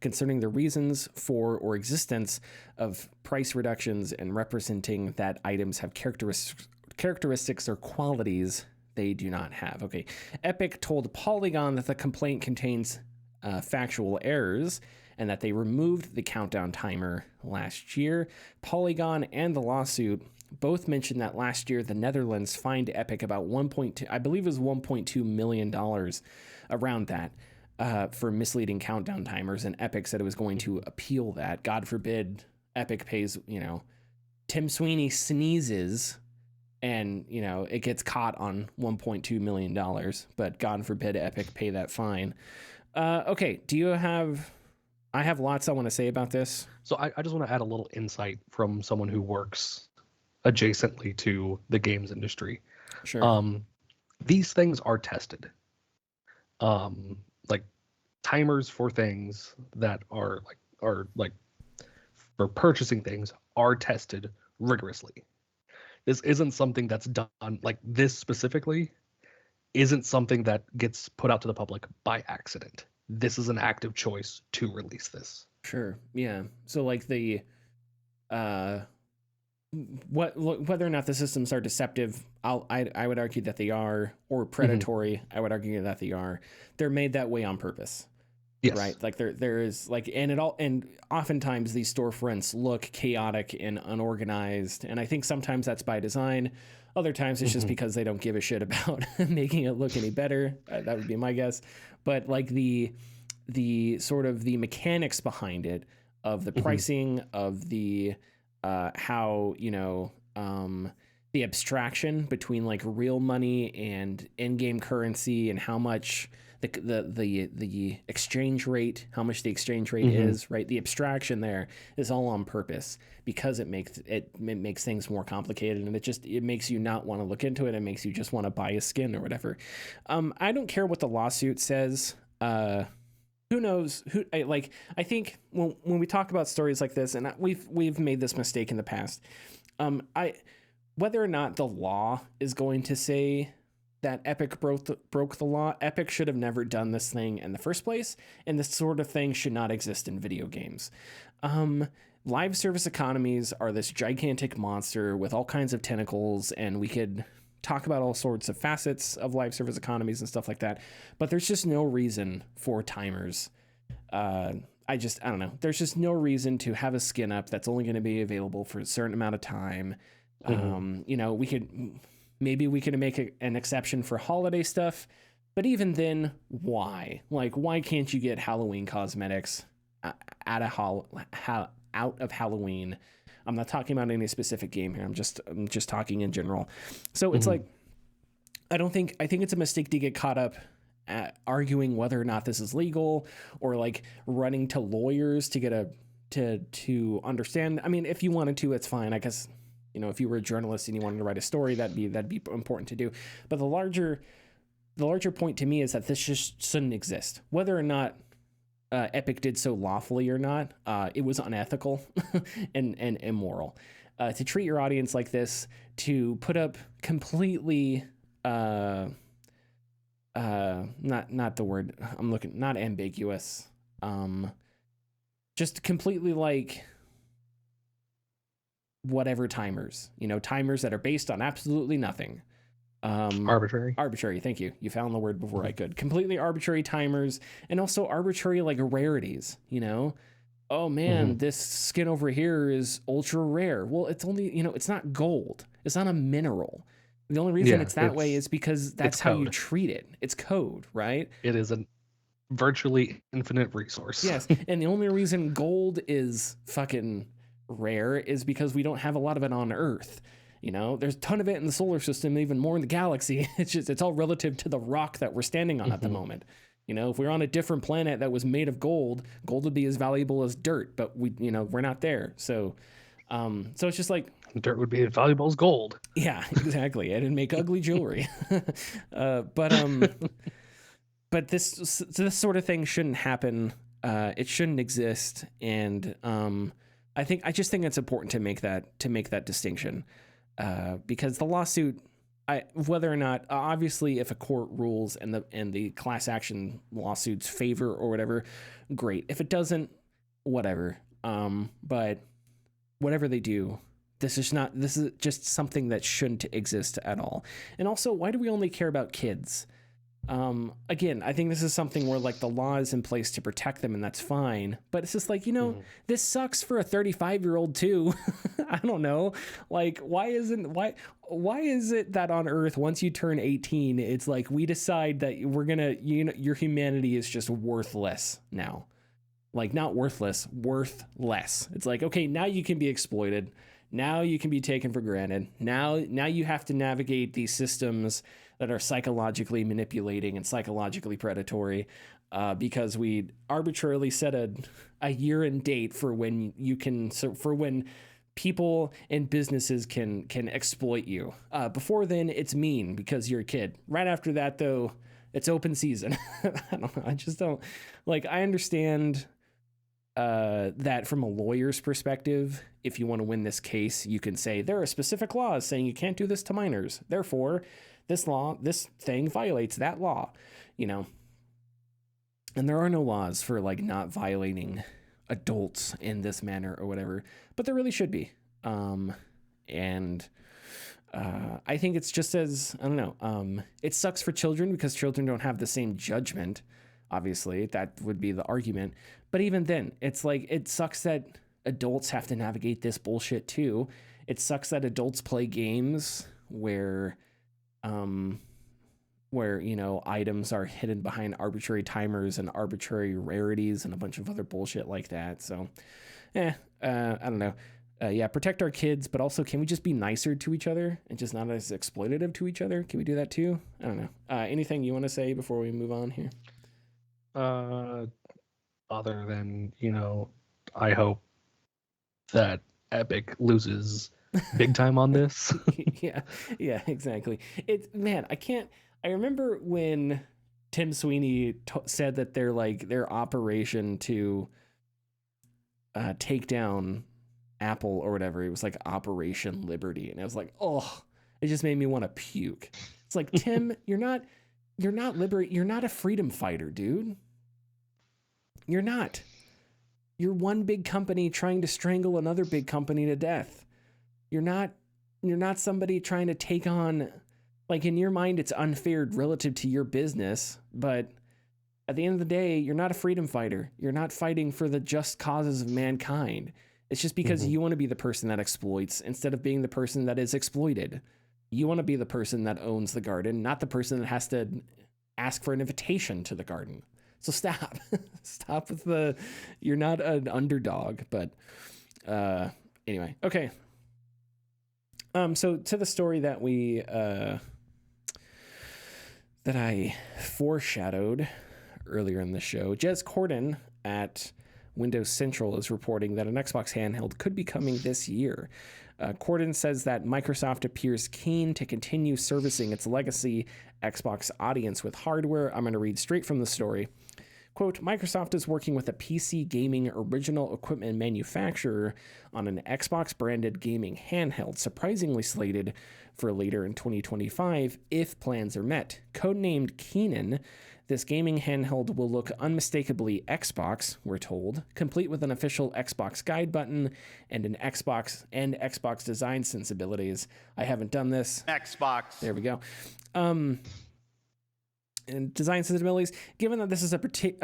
concerning the reasons for or existence of price reductions and representing that items have characteristics or qualities they do not have. Okay. Epic told Polygon that the complaint contains factual errors and that they removed the countdown timer last year. Polygon and the lawsuit both mentioned that last year the Netherlands fined Epic about $1.2 million around that for misleading countdown timers, and Epic said it was going to appeal that. God forbid Epic pays, Tim Sweeney sneezes and, it gets caught on $1.2 million, but God forbid Epic pay that fine. Okay, I have lots I want to say about this. So I just want to add a little insight from someone who works adjacently to the games industry. Sure. These things are tested. Like timers for things that are for purchasing things are tested rigorously. This isn't something that's done, like this specifically isn't something that gets put out to the public by accident. This is an active choice to release this. Sure. Yeah. So like the whether or not the systems are deceptive, I would argue that they are, or predatory, I would argue that they are. They're made that way on purpose. Yes. Right. Like there is like, and oftentimes these storefronts look chaotic and unorganized. And I think sometimes that's by design. Other times it's just because they don't give a shit about making it look any better. That would be my guess. But like the sort of the mechanics behind it, of the pricing, of the how, the abstraction between like real money and in-game currency, and how much the exchange rate, how much the exchange rate is, right? The abstraction there is all on purpose, because it makes things more complicated, and it makes you not want to look into it. It makes you just want to buy a skin or whatever. I don't care what the lawsuit says. Who knows? I think when we talk about stories like this, and we've made this mistake in the past, whether or not the law is going to say that Epic broke the law, Epic should have never done this thing in the first place, and this sort of thing should not exist in video games. Live service economies are this gigantic monster with all kinds of tentacles, and we could talk about all sorts of facets of live service economies and stuff like that, but there's just no reason for timers. I don't know. There's just no reason to have a skin up that's only going to be available for a certain amount of time. We could make an exception for holiday stuff, but even then, why? Like, why can't you get Halloween cosmetics out of Halloween? I'm not talking about any specific game here. I'm just talking in general. So it's like, I think it's a mistake to get caught up arguing whether or not this is legal, or like running to lawyers to get to understand. I mean, if you wanted to, it's fine. I guess, you know, if you were a journalist and you wanted to write a story, that'd be important to do. But the larger point to me is that this just shouldn't exist. Whether or not Epic did so lawfully or not, it was unethical and immoral. To treat your audience like this, to put up completely not the word I'm looking, not ambiguous, just completely like whatever timers, you know, timers that are based on absolutely nothing. Arbitrary. Thank you. You found the word before I could. Completely arbitrary timers, and also arbitrary like rarities, you know. Oh man, this skin over here is ultra rare. Well, it's only, you know, it's not gold. It's not a mineral. The only reason it's that way is because that's how you treat it. It's code, right? It is a virtually infinite resource. Yes, and the only reason gold is fucking rare is because we don't have a lot of it on Earth. You know, there's a ton of it in the solar system, even more in the galaxy. It's all relative to the rock that we're standing on at the moment. You know, if we're on a different planet that was made of gold, gold would be as valuable as dirt, but we're not there. So it's just like dirt would be as valuable as gold. Yeah, exactly. And it'd make ugly jewelry. But this sort of thing shouldn't happen. It shouldn't exist. And I just think it's important to make that distinction. Because the lawsuit, whether or not, obviously, if a court rules and the class action lawsuits favor or whatever, great. If it doesn't, whatever. But whatever they do, this is just something that shouldn't exist at all. And also, why do we only care about kids? Again, I think this is something where like the law is in place to protect them, and that's fine. But it's just like, you know, this sucks for a 35-year-old too. I don't know. Like, why is it that on Earth, once you turn 18, it's like we decide that we're gonna, you know, your humanity is just worthless now. Like, not worthless, worth less. It's like, okay, now you can be exploited. Now you can be taken for granted. Now you have to navigate these systems that are psychologically manipulating and psychologically predatory, because we arbitrarily set a year and date for when when people and businesses can exploit you. Before then, it's mean because you're a kid. Right after that, though, it's open season. I don't know. I just don't like. I understand that from a lawyer's perspective. If you want to win this case, you can say there are specific laws saying you can't do this to minors. Therefore, this thing violates that law, you know. And there are no laws for like not violating adults in this manner or whatever, but there really should be. And I think it's just as, I don't know, it sucks for children because children don't have the same judgment. Obviously, that would be the argument. But even then, it's like, it sucks that adults have to navigate this bullshit too. It sucks that adults play games where, you know, items are hidden behind arbitrary timers and arbitrary rarities and a bunch of other bullshit like that. So, I don't know. Yeah, protect our kids, but also, can we just be nicer to each other and just not as exploitative to each other? Can we do that too? I don't know. Anything you want to say before we move on here? Other than, you know, I hope that Epic loses big time on this. yeah, exactly. I remember when Tim Sweeney said that their operation to take down Apple or whatever, it was like Operation Liberty, and I was like, oh, it just made me want to puke. It's like, Tim, you're not a freedom fighter, dude. You're not. You're one big company trying to strangle another big company to death. You're not somebody trying to take on, like, in your mind it's unfair relative to your business, but at the end of the day, you're not a freedom fighter. You're not fighting for the just causes of mankind. It's just because you want to be the person that exploits instead of being the person that is exploited. You want to be the person that owns the garden, not the person that has to ask for an invitation to the garden. So stop. Stop with you're not an underdog, but anyway, okay. So to the story that that I foreshadowed earlier in the show. Jez Corden at Windows Central is reporting that an Xbox handheld could be coming this year. Corden says that Microsoft appears keen to continue servicing its legacy Xbox audience with hardware. I'm going to read straight from the story. Quote, Microsoft is working with a PC gaming original equipment manufacturer on an Xbox-branded gaming handheld, surprisingly slated for later in 2025 if plans are met. Codenamed Keenan, this gaming handheld will look unmistakably Xbox, we're told, complete with an official Xbox guide button and an Xbox design sensibilities. I haven't done this. Xbox. There we go. And design sensibilities, given that this is a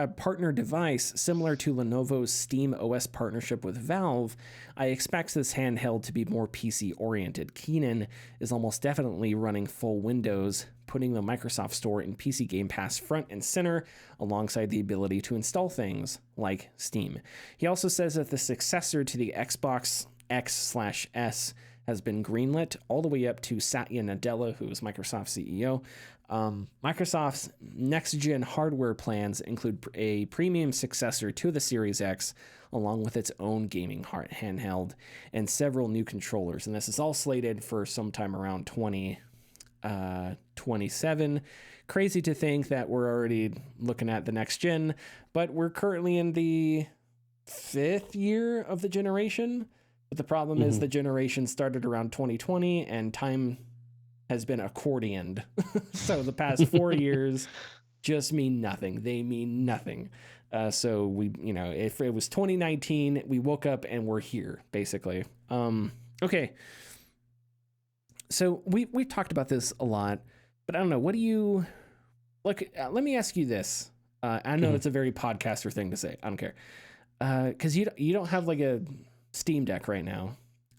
partner device similar to Lenovo's Steam OS partnership with Valve, I expect this handheld to be more PC oriented. Keenan is almost definitely running full Windows, putting the Microsoft Store in PC Game Pass front and center alongside the ability to install things like Steam. He also says that the successor to the Xbox X/S has been greenlit all the way up to Satya Nadella, who is Microsoft's CEO. Microsoft's next-gen hardware plans include a premium successor to the Series X, along with its own gaming handheld and several new controllers. And this is all slated for sometime around 2027. Crazy to think that we're already looking at the next gen, but we're currently in the 5th year of the generation. But the problem is the generation started around 2020 and time has been accordioned. So the past 4 years just mean nothing. They mean nothing. So we, if it was 2019, we woke up and we're here, basically. Okay. So we talked about this a lot, but I don't know. What do you look? Let me ask you this. I know it's a very podcaster thing to say. I don't care. Because you don't have like a Steam Deck right now.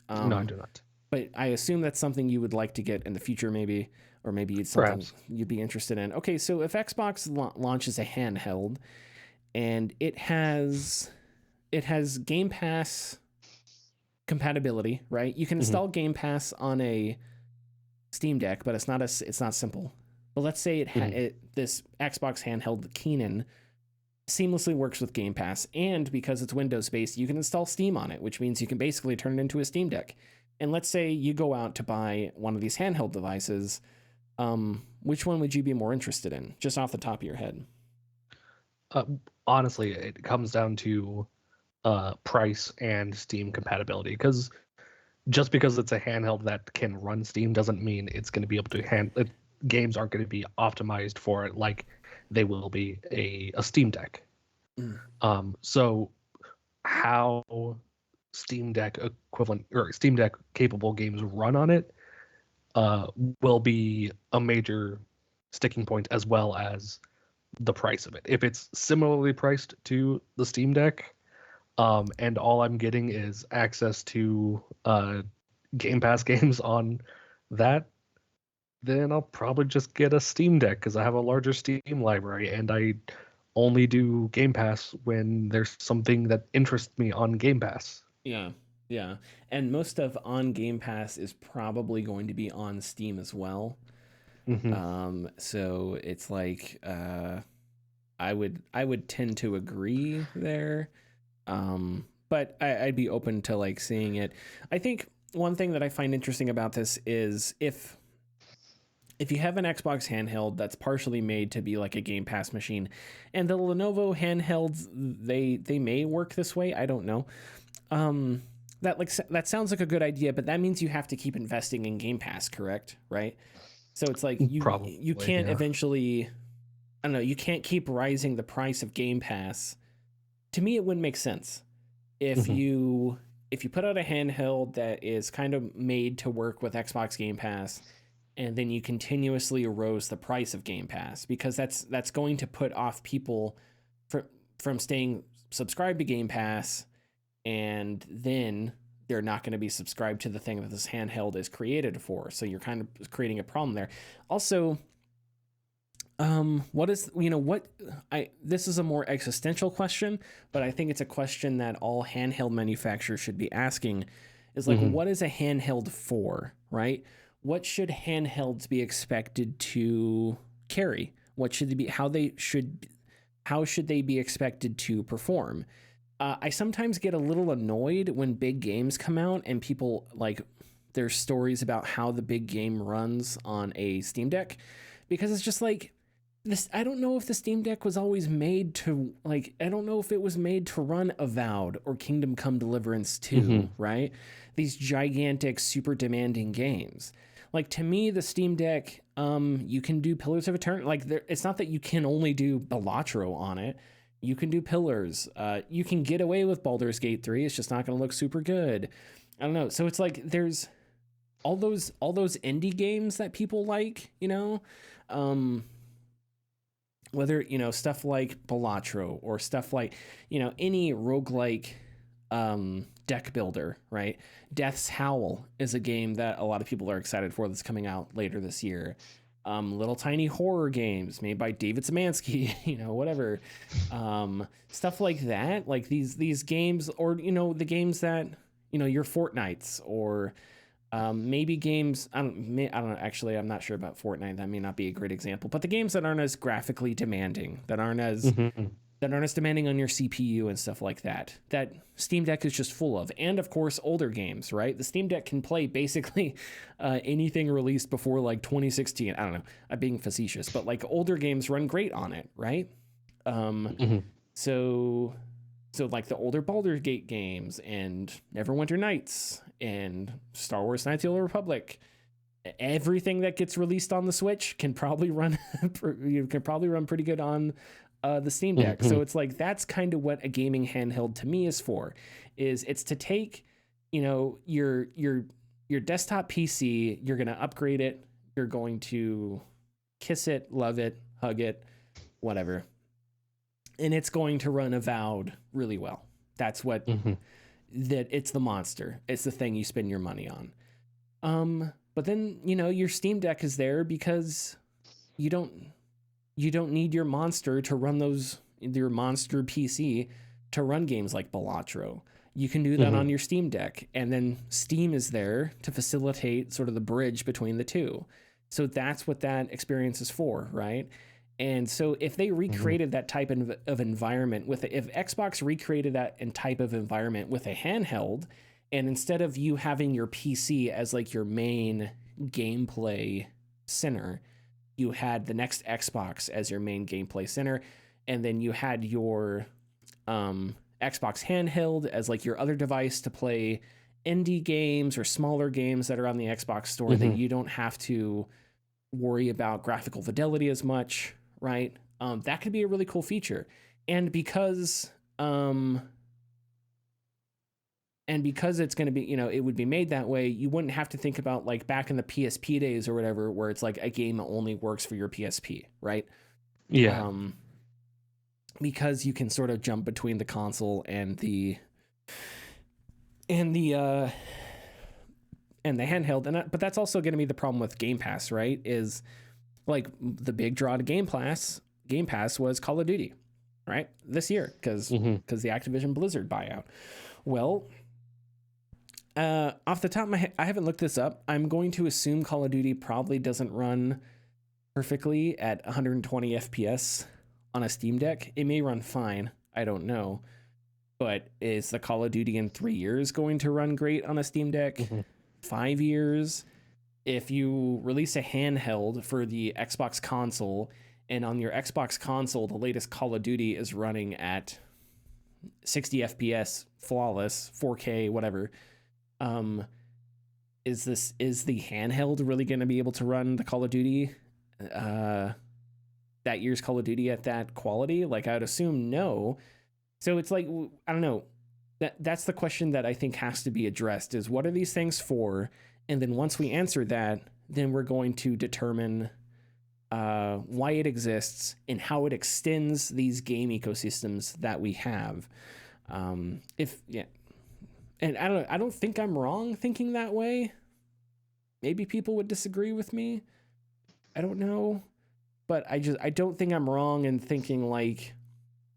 No, I do not. But I assume that's something you would like to get in the future, maybe, or maybe it's something Perhaps you'd be interested in. Okay, so if Xbox launches a handheld, and it has Game Pass compatibility, right? You can install Game Pass on a Steam Deck, but it's not simple. But let's say this Xbox handheld, the Keenan, seamlessly works with Game Pass, and because it's Windows based, you can install Steam on it, which means you can basically turn it into a Steam Deck. And let's say you go out to buy one of these handheld devices. Which one would you be more interested in, just off the top of your head? Honestly, it comes down to price and Steam compatibility. Because just because it's a handheld that can run Steam doesn't mean it's going to be able to games aren't going to be optimized for it like they will be a Steam Deck. So how Steam Deck equivalent or Steam Deck capable games run on it will be a major sticking point, as well as the price of it. If it's similarly priced to the Steam Deck, and all I'm getting is access to Game Pass games on that, then I'll probably just get a Steam Deck because I have a larger Steam library, and I only do Game Pass when there's something that interests me on Game Pass. Yeah. And most of on Game Pass is probably going to be on Steam as well. So it's like I would tend to agree there. But I'd be open to like seeing it. I think one thing that I find interesting about this is if you have an Xbox handheld that's partially made to be like a Game Pass machine, and the Lenovo handhelds, they may work this way. I don't know. That sounds like a good idea, but that means you have to keep investing in Game Pass, correct? Right? So it's like you can't eventually, I don't know, you can't keep rising the price of Game Pass. To me, it wouldn't make sense if you put out a handheld that is kind of made to work with Xbox Game Pass, and then you continuously erode the price of Game Pass, because that's going to put off people from staying subscribed to Game Pass, and then they're not going to be subscribed to the thing that this handheld is created for. So you're kind of creating a problem there. Also, this is a more existential question, but I think it's a question that all handheld manufacturers should be asking, is like, what is a handheld for, right? What should handhelds be expected to carry? What should they be? How should they be expected to perform? I sometimes get a little annoyed when big games come out and people like there's stories about how the big game runs on a Steam Deck, because it's just like this. I don't know if the Steam Deck was always made to like, I don't know if it was made to run Avowed or Kingdom Come Deliverance 2, right? These gigantic, super demanding games. Like, to me, the Steam Deck, you can do Pillars of Eternity. Like, it's not that you can only do Balatro on it. You can do Pillars. You can get away with Baldur's Gate 3. It's just not going to look super good. I don't know. So it's like there's all those indie games that people like, you know, whether, you know, stuff like Balatro or stuff like, you know, any roguelike deck builder, right? Death's Howl is a game that a lot of people are excited for that's coming out later this year. Little tiny horror games made by David Szymanski, you know, whatever, stuff like that. Like these games, or, you know, the games that, you know, your Fortnites, or maybe games. I don't know. Actually, I'm not sure about Fortnite. That may not be a great example, but the games that aren't as graphically demanding, that aren't as demanding on your CPU and stuff like that, that Steam Deck is just full of. And of course, older games, right? The Steam Deck can play basically anything released before like 2016. I don't know, I'm being facetious, but like older games run great on it, right? So like the older Baldur's Gate games and Neverwinter Nights and Star Wars Knights of the Old Republic, everything that gets released on the Switch can probably run pretty good on the Steam Deck. So it's like, that's kind of what a gaming handheld to me is for, is it's to take, you know, your desktop PC, you're going to upgrade it, you're going to kiss it, love it, hug it, whatever, and it's going to run Avowed really well. That's what that it's the monster. It's the thing you spend your money on. But then, you know, your Steam Deck is there because you don't need your monster to run your monster PC to run games like Balatro. You can do that on your Steam Deck, and then Steam is there to facilitate sort of the bridge between the two. So that's what that experience is for, right? And so if they recreated that type of environment if Xbox recreated that type of environment with a handheld, and instead of you having your PC as like your main gameplay center, you had the next Xbox as your main gameplay center, and then you had your Xbox handheld as like your other device to play indie games or smaller games that are on the Xbox store that you don't have to worry about graphical fidelity as much, right? That could be a really cool feature. And because it's going to be, you know, it would be made that way, you wouldn't have to think about like back in the PSP days or whatever, where it's like a game only works for your PSP, right? Yeah. Because you can sort of jump between the console and the handheld, but that's also going to be the problem with Game Pass, right? Is like the big draw to Game Pass was Call of Duty, right? This year, because the Activision Blizzard buyout. Well, off the top of my head, I haven't looked this up. I'm going to assume Call of Duty probably doesn't run perfectly at 120 FPS on a Steam Deck. It may run fine. I don't know. But is the Call of Duty in 3 years going to run great on a Steam Deck? 5 years? If you release a handheld for the Xbox console, and on your Xbox console, the latest Call of Duty is running at 60 FPS, flawless, 4K, whatever. Is the handheld really going to be able to run the Call of Duty, that year's Call of Duty at that quality? Like, I would assume no. So it's like, I don't know. That's the question that I think has to be addressed, is what are these things for? And then once we answer that, then we're going to determine why it exists and how it extends these game ecosystems that we have. And I don't think I'm wrong thinking that way. Maybe people would disagree with me. I don't know, but I don't think I'm wrong in thinking like,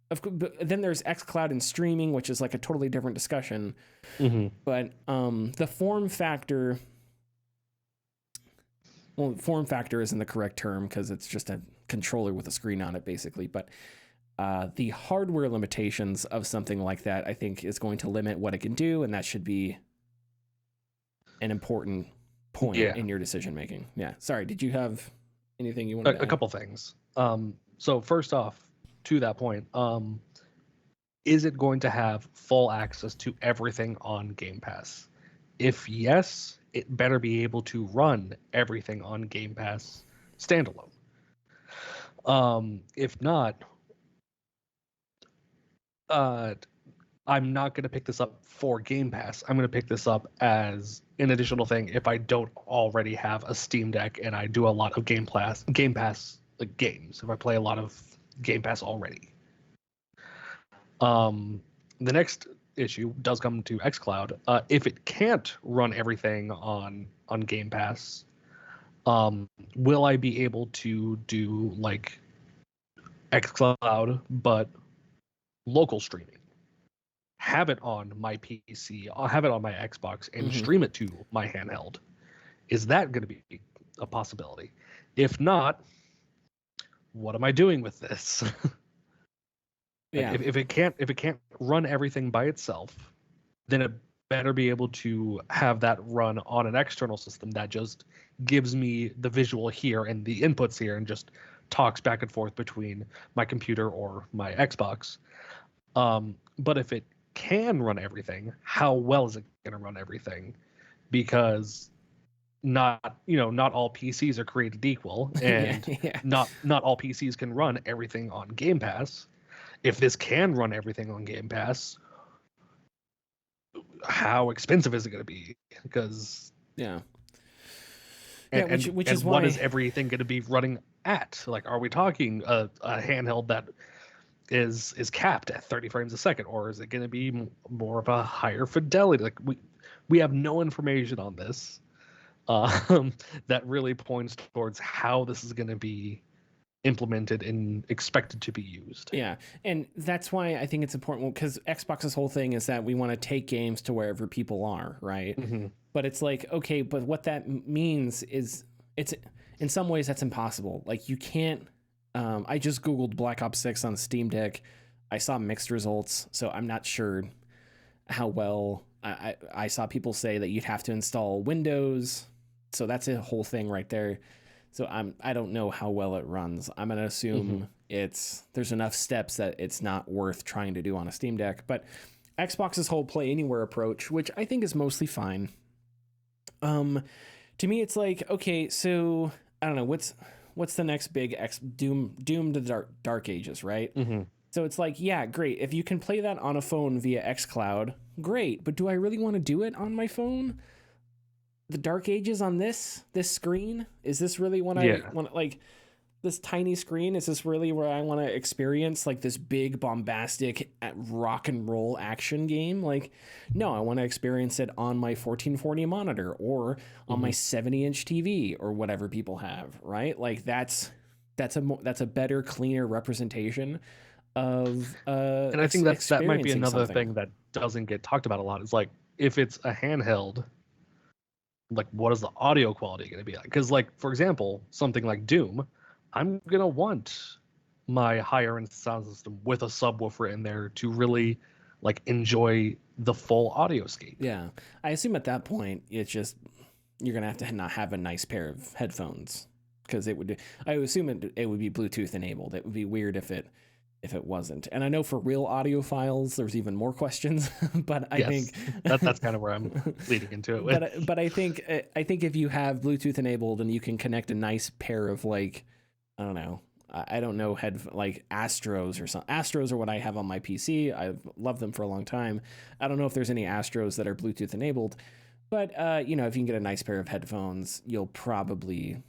but then there's xCloud and streaming, which is like a totally different discussion. But the form factor isn't the correct term, because it's just a controller with a screen on it, basically. But the hardware limitations of something like that, I think, is going to limit what it can do, and that should be an important point in your decision making. Yeah. Sorry, did you have anything you wanted to add? A couple things. So first off, to that point, is it going to have full access to everything on Game Pass? If yes, it better be able to run everything on Game Pass standalone. If not, I'm not going to pick this up for Game Pass. I'm going to pick this up as an additional thing if I don't already have a Steam Deck and I do a lot of Game Pass like games. If I play a lot of Game Pass already. The next issue does come to xCloud. If it can't run everything on Game Pass, will I be able to do like xCloud but local streaming? Have it on my PC, I'll have it on my Xbox, and stream it to my handheld. Is that going to be a possibility? If not, what am I doing with this? Yeah. If it can't run everything by itself, then it better be able to have that run on an external system that just gives me the visual here and the inputs here and just talks back and forth between my computer or my Xbox. But if it can run everything, how well is it going to run everything? Because not all PCs are created equal, and not all PCs can run everything on Game Pass. If this can run everything on Game Pass, how expensive is it going to be? Because which is why, what is everything going to be running at? Like, are we talking a handheld that is capped at 30 frames a second, or is it going to be more of a higher fidelity? Like, we have no information on this that really points towards how this is going to be implemented and expected to be used. Yeah, and that's why I think it's important, because Xbox's whole thing is that we want to take games to wherever people are, right? But it's like, okay, but what that means is it's in some ways that's impossible. Like, you can't I just Googled Black Ops 6 on Steam Deck. I saw mixed results, so I'm not sure how well. I saw people say that you'd have to install Windows, so that's a whole thing right there. So I don't know how well it runs. I'm gonna assume there's enough steps that it's not worth trying to do on a Steam Deck. But Xbox's whole Play Anywhere approach, which I think is mostly fine. To me, it's like, okay, so I don't know what's the next big Doom to the Dark Ages, right? So it's like, yeah, great. If you can play that on a phone via xCloud, great. But do I really want to do it on my phone? The Dark Ages on this screen? Is this really what I want? Like, this tiny screen, is this really where I want to experience like this big bombastic rock and roll action game? Like, no, I want to experience it on my 1440 monitor or on my 70-inch TV or whatever people have, right? Like, that's a better, cleaner representation of and I think that might be another thing that doesn't get talked about a lot, is like, if it's a handheld, like, what is the audio quality going to be like? Because, like, for example, something like Doom, I'm going to want my higher end sound system with a subwoofer in there to really, like, enjoy the full audio scape. Yeah. I assume at that point, it's just, you're going to have to not have a nice pair of headphones, because I would assume it would be Bluetooth enabled. It would be weird if it wasn't. And I know for real audiophiles, there's even more questions, but I think that's kind of where I'm leading into it with. But I think if you have Bluetooth enabled and you can connect a nice pair of, like, I don't know, like Astros or something. Astros are what I have on my PC. I've loved them for a long time. I don't know if there's any Astros that are Bluetooth enabled, but if you can get a nice pair of headphones, you'll probably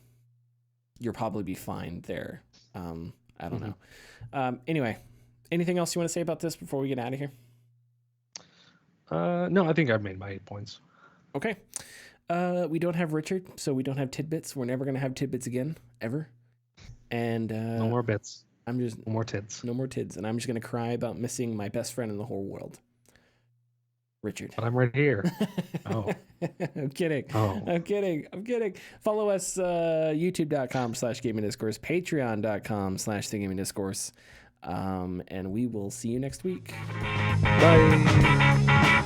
be fine there. I don't know. Anyway, anything else you want to say about this before we get out of here? No, I think I've made my points. Okay. We don't have Richard, so we don't have tidbits. We're never going to have tidbits again, ever. And no more bits. No more tids. No more tids. And I'm just going to cry about missing my best friend in the whole world. Richard. But I'm right here. Oh. I'm kidding. Oh. I'm kidding. Follow us, youtube.com/gaming discourse, patreon.com/the gaming discourse. And we will see you next week. Bye.